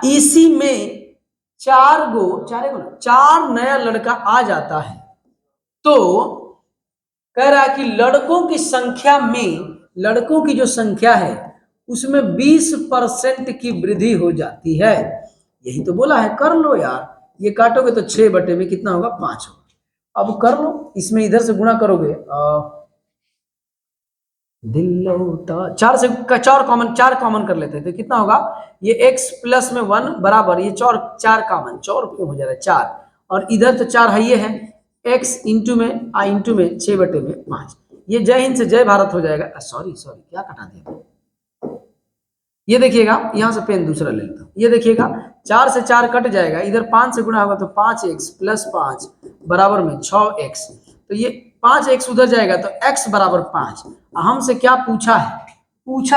इसी में 4 नया लड़का आ जाता है, तो कह रहा है कि लड़कों की जो संख्या है उसमें 20% की वृद्धि हो जाती है। यही तो बोला है, कर लो यार। ये काटोगे तो 6 बटे में कितना होगा, 5 होगा। अब कर लो, इसमें इधर से गुणा करोगे, चार से चार कॉमन कर लेते हैं तो कितना होगा, ये x प्लस में 1 बराबर, ये चार कॉमन, चौर क्यों हो जा रहा है 4, और इधर तो 4 है, ये है x इंटू में इंटू में 6 बटे में 5। ये जय हिंद से जय भारत हो जाएगा। सॉरी क्या कटा दिया, ये देखिएगा, यहां से पेन दूसरा ले लेता हूं। ये देखिएगा 4 से 4 कट जाएगा, इधर 5 से गुणा होगा तो 5x प्लस 5 बराबर में 6x, तो ये 5x उधर जाएगा तो x बराबर 5। हमसे क्या पूछा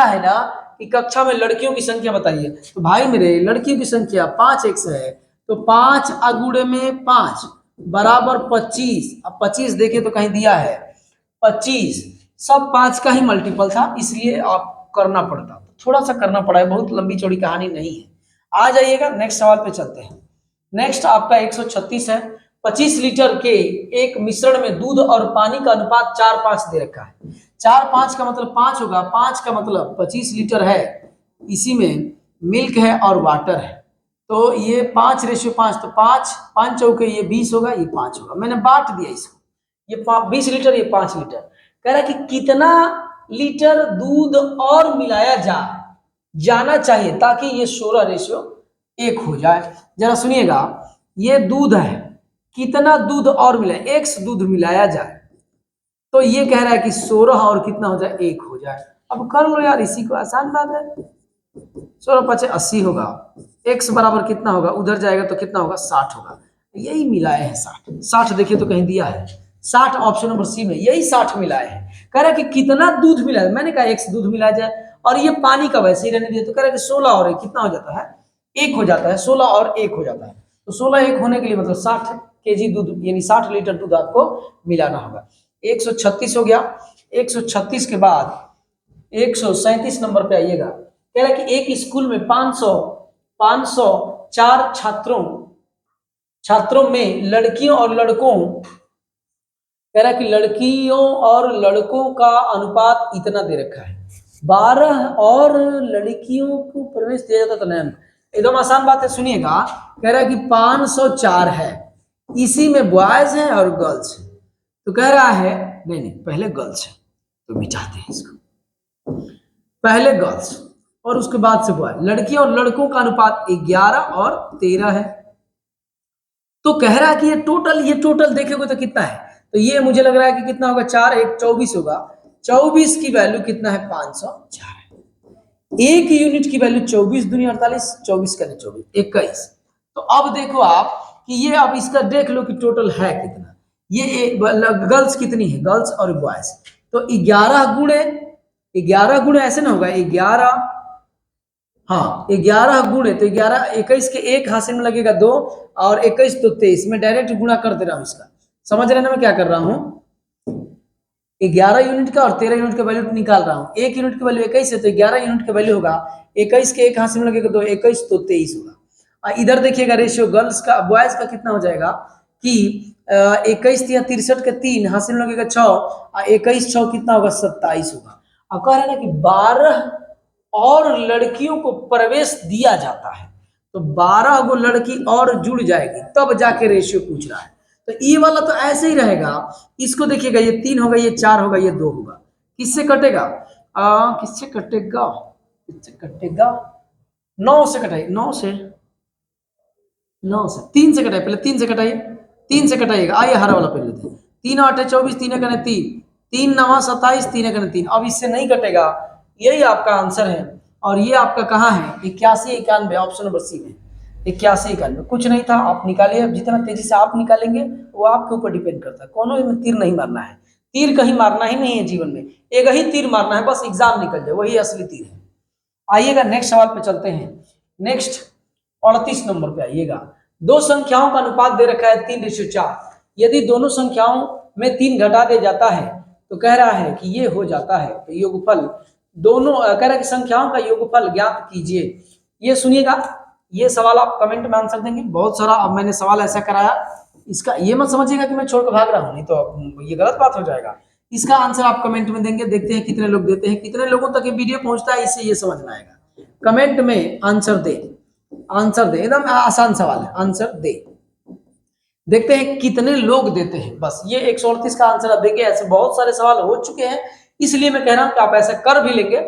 है ना कि कक्षा में लड़कियों की संख्या बताइए। तो भाई मेरे, लड़कियों की संख्या 5x है, तो 5 अगुणे में 5 बराबर 25। अब 25 देखिए तो कहीं दिया है 25, सब 5 का ही मल्टीपल था, इसलिए आप करना पड़ता, थोड़ा सा करना पड़ा है, बहुत लंबी चौड़ी कहानी नहीं है। आ जाइएगा नेक्स्ट सवाल पे चलते हैं। नेक्स्ट आपका 136 है। 25 लीटर के एक मिश्रण में दूध और पानी का अनुपात 4:5 दे रखा है। 4:5 का मतलब 5 होगा, 5 का मतलब 25 लीटर है, इसी में मिल्क है और वाटर है, तो ये 5:5, तो 5 चौके ये 20 होगा, ये 5 होगा। मैंने बांट दिया इसको, ये 20 लीटर, ये 5 लीटर। कह रहा है कि कितना लीटर दूध और मिलाया जाना चाहिए ताकि ये 16:1 हो जाए। जरा सुनिएगा, ये दूध है, कितना दूध और मिलाए, x दूध मिलाया जाए, तो ये कह रहा है कि 16 और कितना हो जाए, 1 हो जाए। अब कर लो यार, इसी को, आसान बात है। 16×5 80 होगा, x बराबर कितना होगा, उधर जाएगा तो कितना होगा, 60 होगा। यही मिलाए हैं 60 देखिए तो कहीं दिया है 60, ऑप्शन नंबर सी में यही 60 मिलाए हैं। कह रहा है कि कितना दूध मिलाया, मैंने कहा x दूध मिलाया जाए, और ये पानी का वैसे ही रहने दिया, तो कह रहा है कि 16 और 1 कितना हो जाता है, 1 हो जाता है। 16 और 1 हो जाता है, तो 16 1 होने के लिए मतलब 60 kg दूध, यानी 60 लीटर दूध आपको मिलाना होगा। 136 हो गया। 136 के बाद 137 नंबर पे आइएगा। कह रहा है कि एक स्कूल में 504 छात्रों में लड़कियों और लड़कों, कह रहा है कि लड़कियों और लड़कों का अनुपात इतना दे रखा है, 12 और लड़कियों को प्रवेश दिया जाता तो नहीं। एकदम आसान बात है, सुनिएगा। कह रहा है कि 504 है, इसी में बॉयज है और गर्ल्स है, तो कह रहा है नहीं पहले गर्ल्स है, तो मिटाते हैं इसको, पहले गर्ल्स और उसके बाद से बॉय। लड़कियों और लड़कों का अनुपात 11 और 13 है, तो कह रहा है कि ये टोटल देखोगे तो कितना है, तो ये मुझे लग रहा है कि कितना होगा, 4 1 24 होगा। 24 की वैल्यू कितना है, 504 है। एक यूनिट की वैल्यू 24 दूनी 48, 24 का 24 21। तो अब देखो आप कि ये, अब इसका देख लो कि टोटल है कितना। ये गर्ल्स कितनी है, गर्ल्स और बॉयज, तो 11 गुणे ऐसे ना होगा, 11, हाँ 11 गुणे, तो 11 21 के एक हासिल में लगेगा 2, और 21 तो 23, मैं डायरेक्ट गुणा कर दे रहा हूं इसका, समझ रहे ना मैं क्या कर रहा हूं। 11 यूनिट का और 13 यूनिट का वैल्यू निकाल रहा हूं। 1 यूनिट की वैल्यू 21 है, तो 11 यूनिट का वैल्यू होगा 21 के एक हासिल में लगेगा 2, 21 तो 23 होगा। इधर देखिएगा रेशियो गर्ल्स का बॉयज का कितना हो जाएगा कि 21 या 63 के 3 हासिल में लगेगा 6, 21 6 कितना होगा, 27 होगा। अब कह रहे हैं ना कि 12 और लड़कियों को प्रवेश दिया जाता है, तो 12 गो लड़की और जुड़ जाएगी तब जाके रेशियो पूछ रहा है। तो ये वाला तो ऐसे ही रहेगा, इसको देखिएगा, ये 3 होगा, ये 4 होगा, ये 2 होगा, किससे कटेगा, किससे कटेगा 9 से कटाइए, 9 से 3 से कटाइए, पहले 3 से कटाइए, 3 से कटाइएगा। आइए हरा वाला पहले लेते हैं। 3 8 24, 3 कने 3, 3 9 27, 3 कने 3। अब इससे नहीं कटेगा, यही आपका आंसर है। और ये आपका कहाँ है, 81 91, ऑप्शन नंबर सी में 81 91। कुछ नहीं था, आप निकालिए। अब जितना तेजी से आप निकालेंगे वो आपके ऊपर डिपेंड करता है। कोनो में तीर नहीं मारना है, तीर कहीं मारना ही नहीं है जीवन में, एक ही तीर मारना है, बस एग्जाम निकल जाए, वही असली तीर है। आइएगा नेक्स्ट सवाल पे चलते हैं। नेक्स्ट 38 नंबर पे आइएगा। दो संख्याओं का अनुपात दे रखा है 3:4। यदि दोनों संख्याओं में 3 घटा दिया जाता है तो कह रहा है कि ये हो जाता है। तो योगफल दोनों कह रहा है कि संख्याओं का योगफल ज्ञात कीजिए। ये सुनिएगा, ये सवाल आप कमेंट में आंसर देंगे। बहुत सारा अब मैंने सवाल ऐसा कराया, इसका ये मत समझिएगा कि मैं छोड़कर भाग रहा हूं, नहीं तो ये गलत बात हो जाएगा। इसका आंसर आप कमेंट में देंगे, देखते हैं कितने लोग देते हैं, कितने लोगों तक ये वीडियो पहुंचता है, इससे ये समझ में आएगा। कमेंट में आंसर दे, आंसर दे, एकदम आसान सवाल है, आंसर दे। देखते हैं कितने लोग देते हैं। बस ये 138 का आंसर आप देखिए। ऐसे बहुत सारे सवाल हो चुके हैं, इसलिए मैं कह रहा हूं कि आप ऐसा कर भी लेंगे,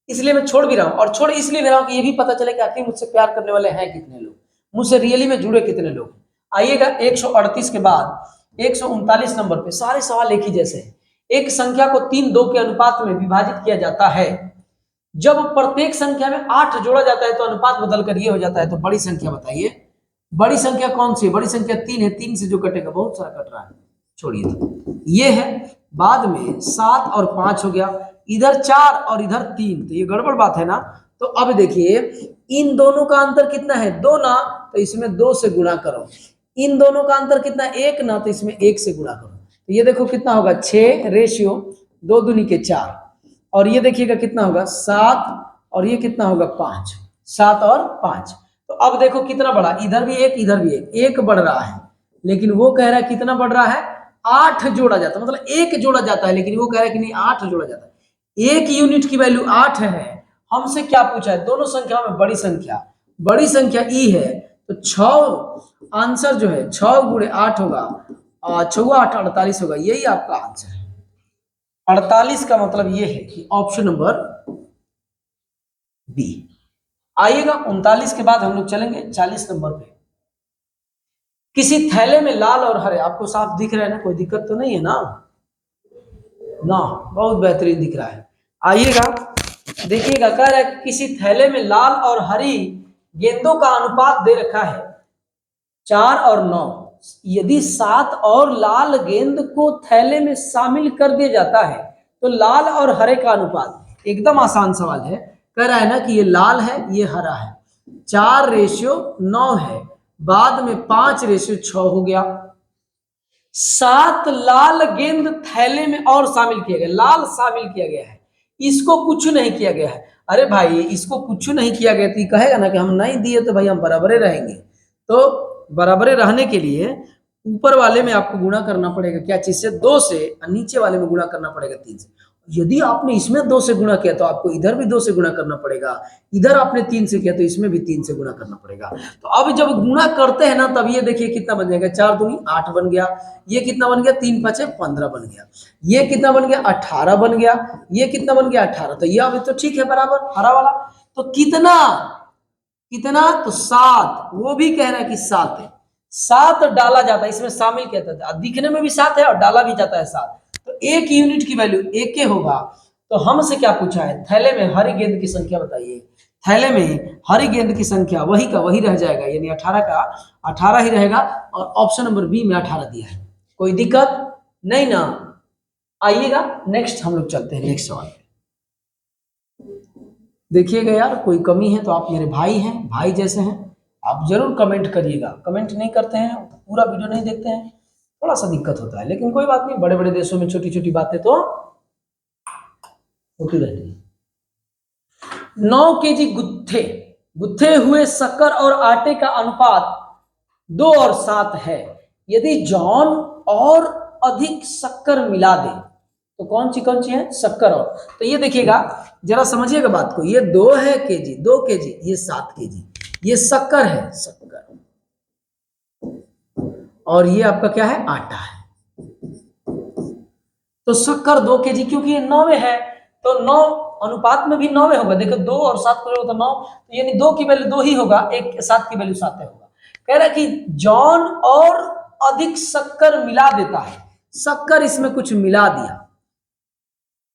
इसलिए मैं छोड़ भी रहा हूं। और छोड़ इसलिए दे रहा हूं कि ये भी पता चले कि आखिर मुझसे प्यार करने वाले हैं कितने लोग, मुझसे रियली में जुड़े कितने लोग। आइएगा 138 के बाद 139 नंबर पे सारे सवाल एक ही जैसे हैं। एक संख्या को 3:2 के अनुपात में विभाजित किया जाता है। जब प्रत्येक संख्या में 8 जोड़ा जाता है तो अनुपात बदलकर ये हो जाता है। तो बड़ी संख्या बताइए, बड़ी संख्या कौन सी है? बड़ी संख्या 3 है, 3 से जो कटेगा, बहुत सारा कट रहा है, छोड़िए, तो ये है। बाद में 7 और 5 हो गया, इधर 4 और इधर 3, तो ये गड़बड़ बात है ना। तो अब देखिए इन दोनों का अंतर कितना है? 2 ना, तो इसमें 2 से गुणा करो। इन दोनों का अंतर कितना? 1 ना, तो इसमें 1 से गुणा करो। तो ये देखो कितना होगा, 6 रेशियो 2 दूनी के 4। और ये देखिएगा कितना होगा, 7, और ये कितना होगा, 5। 7 और 5। तो अब देखो कितना बढ़ा, इधर भी 1 इधर भी 1, 1 बढ़ रहा है। लेकिन वो कह रहा है कितना बढ़ रहा है, 8 जोड़ा जाता है, मतलब 1 जोड़ा जाता है, लेकिन वो कह रहा है कि नहीं 8 जोड़ा जाता है। 1 यूनिट की वैल्यू 8 है। हमसे क्या पूछा है? दोनों संख्याओं में बड़ी संख्या ई है, तो 6 आंसर जो है 6 गुणे 8 होगा, 6 8 48 होगा। यही आपका आंसर है। 48 का मतलब ये है कि ऑप्शन नंबर बी। आइएगा 39 के बाद हम लोग चलेंगे 40 नंबर पे। किसी थैले में लाल और हरे, आपको साफ दिख रहा है ना, कोई दिक्कत तो नहीं है ना? ना, बहुत बेहतरीन दिख रहा है। आइएगा देखिएगा, कह रहा है किसी थैले में लाल और हरी गेंदों का अनुपात दे रखा है 4 और 9। यदि 7 और लाल गेंद को थैले में शामिल कर दिया जाता है तो लाल और हरे का अनुपात। एकदम आसान सवाल है। कह रहा है ना कि ये लाल है, ये हरा है, 4 रेशियो 9 है, बाद में 5 रेशियो 6 हो गया। 7 लाल गेंद थैले में और शामिल किया गया, लाल शामिल किया गया है, इसको कुछ नहीं किया गया है। अरे भाई इसको कुछ नहीं किया गया तो कहेगा ना कि हम नहीं दिए तो भाई हम बराबरे रहेंगे। तो बराबरे रहने के लिए ऊपर वाले में आपको गुणा करना पड़ेगा क्या चीज से? 2 से, और नीचे वाले में गुणा करना पड़ेगा 3 से। यदि आपने इसमें 2 से गुणा किया तो आपको इधर भी 2 से गुणा करना पड़ेगा, इधर आपने 3 से किया तो इसमें भी 3 से गुणा करना पड़ेगा। तो अब जब गुणा करते हैं ना, तब ये देखिए कितना बन जाएगा, 4 दूनी 8 बन गया, ये कितना बन गया, 3 5 15 बन गया, ये कितना बन गया, 18 बन गया, ये कितना बन गया, 18। तो ये अभी तो ठीक है बराबर, हरा वाला। तो कितना कितना, तो 7, वो भी कह रहा है कि 7 है। 7 डाला जाता है, इसमें शामिल किया जाता है, दिखने में भी 7 है और डाला भी जाता है 7। तो 1 यूनिट की वैल्यू 1 होगा। तो हमसे क्या पूछा है? थैले में हरी गेंद की संख्या बताइए। थैले में हरी गेंद की संख्या वही का वही रह जाएगा, यानी 18 का 18 ही रहेगा। और ऑप्शन नंबर बी में 18 दिया है, कोई दिक्कत नहीं ना। आइएगा नेक्स्ट हम लोग चलते हैं नेक्स्ट सवाल। देखिएगा यार, कोई कमी है तो आप मेरे भाई हैं, भाई जैसे हैं, आप जरूर कमेंट करिएगा। कमेंट नहीं करते हैं, पूरा वीडियो नहीं देखते हैं, थोड़ा सा दिक्कत होता है, लेकिन कोई बात नहीं, बड़े बड़े देशों में छोटी छोटी बातें तो होती रहती है। 9 केजी गुत्थे हुए शक्कर और आटे का अनुपात 2 और 7 है। यदि जॉन और अधिक शक्कर मिला दे तो कौन सी है? शक्कर। और तो ये देखिएगा, जरा समझिएगा बात को, ये 2 है केजी, 2 केजी, ये 7 केजी, ये शक्कर है, शक्कर, और ये आपका क्या है? आटा है। तो शक्कर 2 केजी, क्योंकि ये 9 है तो 9 अनुपात में भी 9 होगा। देखो 2 और 7 को तो 9, तो यानी 2 की वैल्यू 2 ही होगा, 7 की वैल्यू 7 होगा। कह रहा है कि जॉन और अधिक शक्कर मिला देता है, शक्कर इसमें कुछ मिला दिया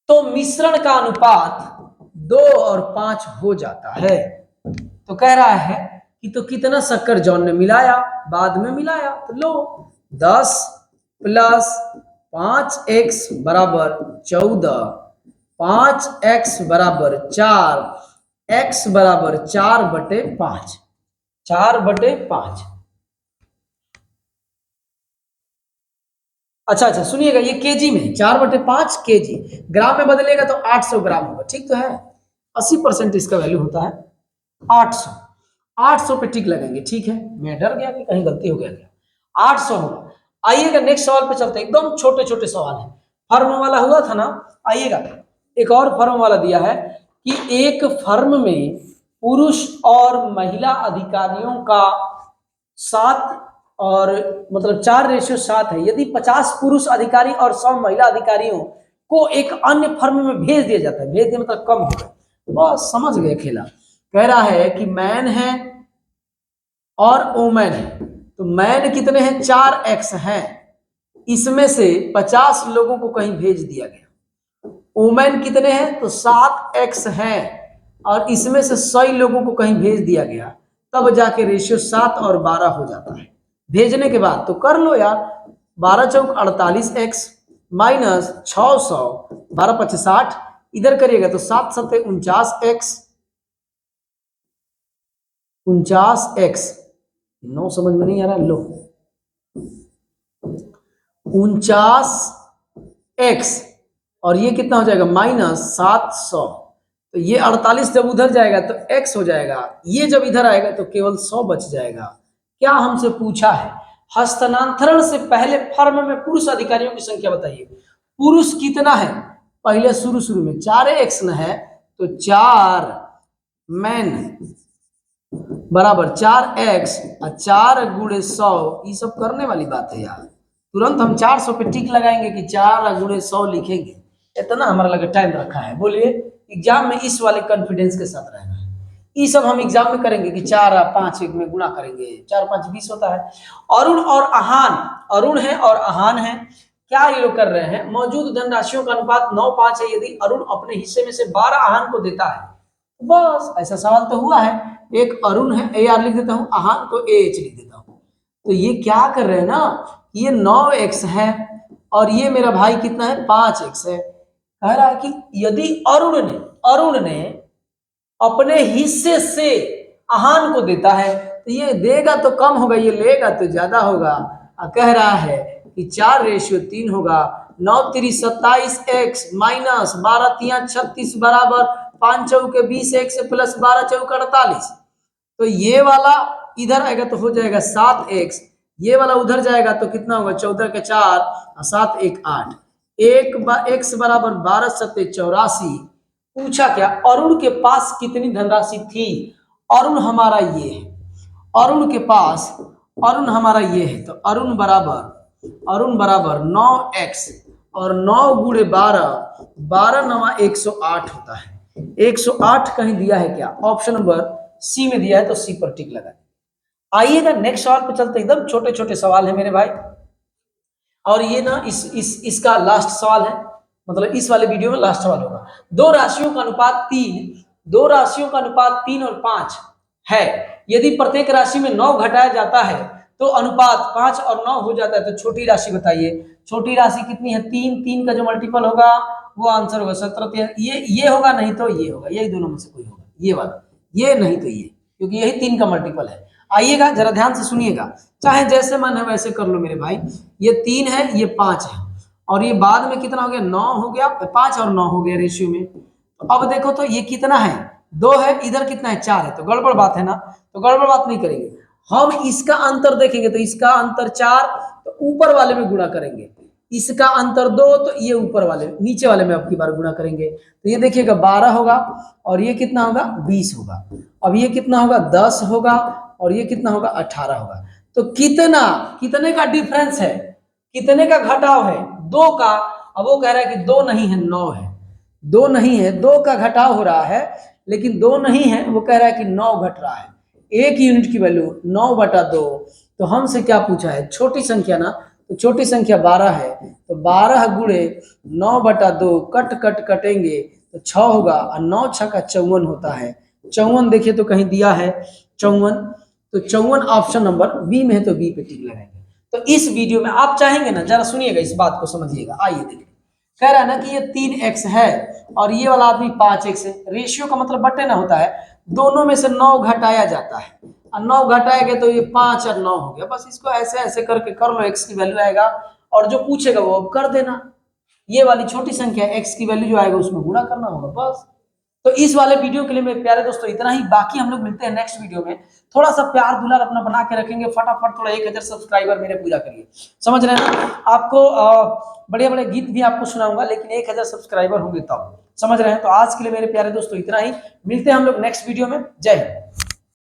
तो मिश्रण का अनुपात 2 और 5 हो जाता है। तो कह रहा है कि तो कितना शक्कर जॉन ने मिलाया, बाद में मिलाया, तो लो 10 प्लस 5x बराबर 14, 5x बराबर 4, x बराबर 4/5, 4/5। अच्छा सुनिएगा, ये केजी में 4/5 केजी, ग्राम में बदलेगा तो 800 ग्राम होगा, ठीक तो है। 80% इसका वैल्यू होता है 800। 800 पे टिक लगेंगे, ठीक है। मैं डर गया कि कहीं गलती हो गया क्या। 800 होगा। आइएगा नेक्स्ट सवाल पे चलते हैं, एकदम छोटे छोटे सवाल है। फर्म वाला हुआ था ना, आइएगा एक और फर्म वाला दिया है कि एक फर्म में पुरुष और महिला अधिकारियों का 7 और मतलब 4:7 है। यदि 50 पुरुष अधिकारी और 100 महिला अधिकारियों को एक अन्य फर्म में भेज दिया जाता है, भेज दिया मतलब कम हो गया, बस समझ गए खेला। कह रहा है कि मैन है और वुमेन है, तो मैन कितने हैं, 4x हैं, इसमें से 50 लोगों को कहीं भेज दिया गया। वुमेन कितने हैं, तो 7x हैं, और इसमें से 100 लोगों को कहीं भेज दिया गया, तब जाके रेशियो 7 और 12 हो जाता है। भेजने के बाद तो कर लो यार, 12 चौक 48x माइनस 600, 12×5 60, इधर करिएगा तो 7 7 49x, 49x, 9 समझ में नहीं आ रहा, लो 49x, और ये कितना हो जाएगा माइनस 700, तो ये 48 जब उधर जाएगा तो x हो जाएगा, ये जब इधर आएगा तो केवल 100 बच जाएगा। क्या हमसे पूछा है, हस्तांतरण से पहले फर्म में पुरुष अधिकारियों की संख्या बताइए। पुरुष कितना है, पहले शुरू में 4x न है, तो 4 मैन बराबर 4x और 4×100, ये सब करने वाली बात है यार। तुरंत हम 400 पे टिक लगाएंगे कि 4×100 लिखेंगे, इतना हमारा लगे टाइम रखा है। बोलिए, एग्जाम में इस वाले कॉन्फिडेंस के साथ रहना है। ये सब हम एग्जाम में करेंगे कि 4 और 5 एक में गुणा करेंगे, 4 5 20 होता है। अरुण और अहान, अरुण है और अहान है, क्या ये लोग कर रहे हैं, मौजूद धनराशियों का अनुपात 9:5 है। यदि अरुण अपने हिस्से में से 12 अहान को देता है, बस ऐसा सवाल तो हुआ है। एक अरुण है, ए आर लिख देता हूं, अहान को ए एच लिख देता हूं। तो ये क्या कर रहे हैं ना, ये 9x है और ये मेरा भाई कितना है, 5x है। कह रहा है कि यदि अरुण ने अपने हिस्से से अहान को देता है, तो ये देगा तो कम होगा, ये लेगा तो ज्यादा होगा। कह रहा है कि 4:3 होगा। 9 3 27x माइनस 12 3 36 बराबर 5 चौके 20x प्लस 12 चौके 48। तो ये वाला इधर आएगा तो हो जाएगा 7x, ये वाला उधर जाएगा तो कितना होगा, 14 के 4 और 7 1 8, x बराबर 12 7 84। पूछा क्या, अरुण के पास कितनी धनराशि थी। अरुण हमारा ये है, अरुण के पास, अरुण हमारा ये है, तो अरुण बराबर 9x और 9×12, 12 9 108 होता है। 108 कहीं दिया है क्या, ऑप्शन नंबर सी में दिया है, तो सी पर टिक लगा। आइएगा नेक्स्ट सवाल पे चलते, एकदम छोटे छोटे सवाल है मेरे भाई, और ये ना इसका लास्ट सवाल है, मतलब इस वाले वीडियो में लास्ट सवाल होगा। दो राशियों का अनुपात 3 और 5 है। यदि प्रत्येक राशि में 9 घटाया जाता है तो अनुपात 5 और 9 हो जाता है, तो छोटी राशि बताइए। छोटी राशि कितनी है, 3, 3 का जो मल्टीपल होगा वो आंसर होगा 17। ये होगा, नहीं तो ये होगा, यही दोनों में से कोई होगा, ये वाला, ये नहीं तो ये, क्योंकि यही 3 का मल्टीपल है। आइएगा जरा ध्यान से सुनिएगा, चाहे जैसे मन है वैसे कर लो मेरे भाई। ये 3 है, ये 5 है, और ये बाद में कितना हो गया, 9 हो गया, 5 और 9 हो गया रेशियो में। तो अब देखो तो ये कितना है, 2 है, इधर कितना है, 4 है, तो गड़बड़ बात है ना, तो गड़बड़ बात नहीं करेंगे हम। इसका अंतर देखेंगे तो इसका अंतर 4, तो ऊपर वाले में गुणा करेंगे। इसका अंतर 2, तो ये ऊपर वाले, नीचे वाले में अब की बार गुणा करेंगे, तो ये देखिएगा 12 होगा, और ये कितना होगा, 20 होगा। अब ये कितना होगा, 10 होगा, और ये कितना होगा, 18 होगा। तो कितने का डिफरेंस है, कितने का घटाव है, 2 का। अब वो कह रहा है कि 2 नहीं है, 9 है। 2 नहीं है, 2 का घटाव हो रहा है, लेकिन 2 नहीं है, वो कह रहा है कि 9 घट रहा है। एक यूनिट की वैल्यू 9/2। तो हमसे क्या पूछा है, छोटी संख्या ना, तो छोटी संख्या 12 है, तो 12 गुणे 9/2 कटेंगे तो 6 होगा, और 9 6 का 54 होता है। 54 देखिए तो कहीं दिया है 54, तो 54 ऑप्शन नंबर बी में है, तो बी पे टिक लगाएंगे। तो इस वीडियो में आप चाहेंगे ना, जरा सुनिएगा, इस बात को समझिएगा। आइए देखिए, कह रहा है ना कि ये 3x है और ये वाला आदमी 5x है। रेशियो का मतलब बटे ना होता है, दोनों में से 9 घटाया जाता है और 9 घटाएंगे तो ये 5 और 9 हो गया। बस इसको ऐसे ऐसे करके कर लो, x की वैल्यू आएगा और जो पूछेगा वो अब कर देना। ये वाली छोटी संख्या x की वैल्यू जो आएगा उसमें गुणा करना होगा बस। तो इस वाले वीडियो के लिए मेरे प्यारे दोस्तों इतना ही। बाकी हम लोग मिलते हैं नेक्स्ट वीडियो में। थोड़ा सा प्यार दुलार अपना बना के रखेंगे, फटाफट थोड़ा 1000 सब्सक्राइबर मेरे पूरा करिए, समझ रहे हैं ना। आपको बड़े बड़े गीत भी आपको सुनाऊंगा, लेकिन 1000 सब्सक्राइबर होंगे तब, समझ रहे हैं। तो आज के लिए मेरे प्यारे दोस्तों इतना ही, मिलते हैं हम लोग नेक्स्ट वीडियो में। जय हिंद।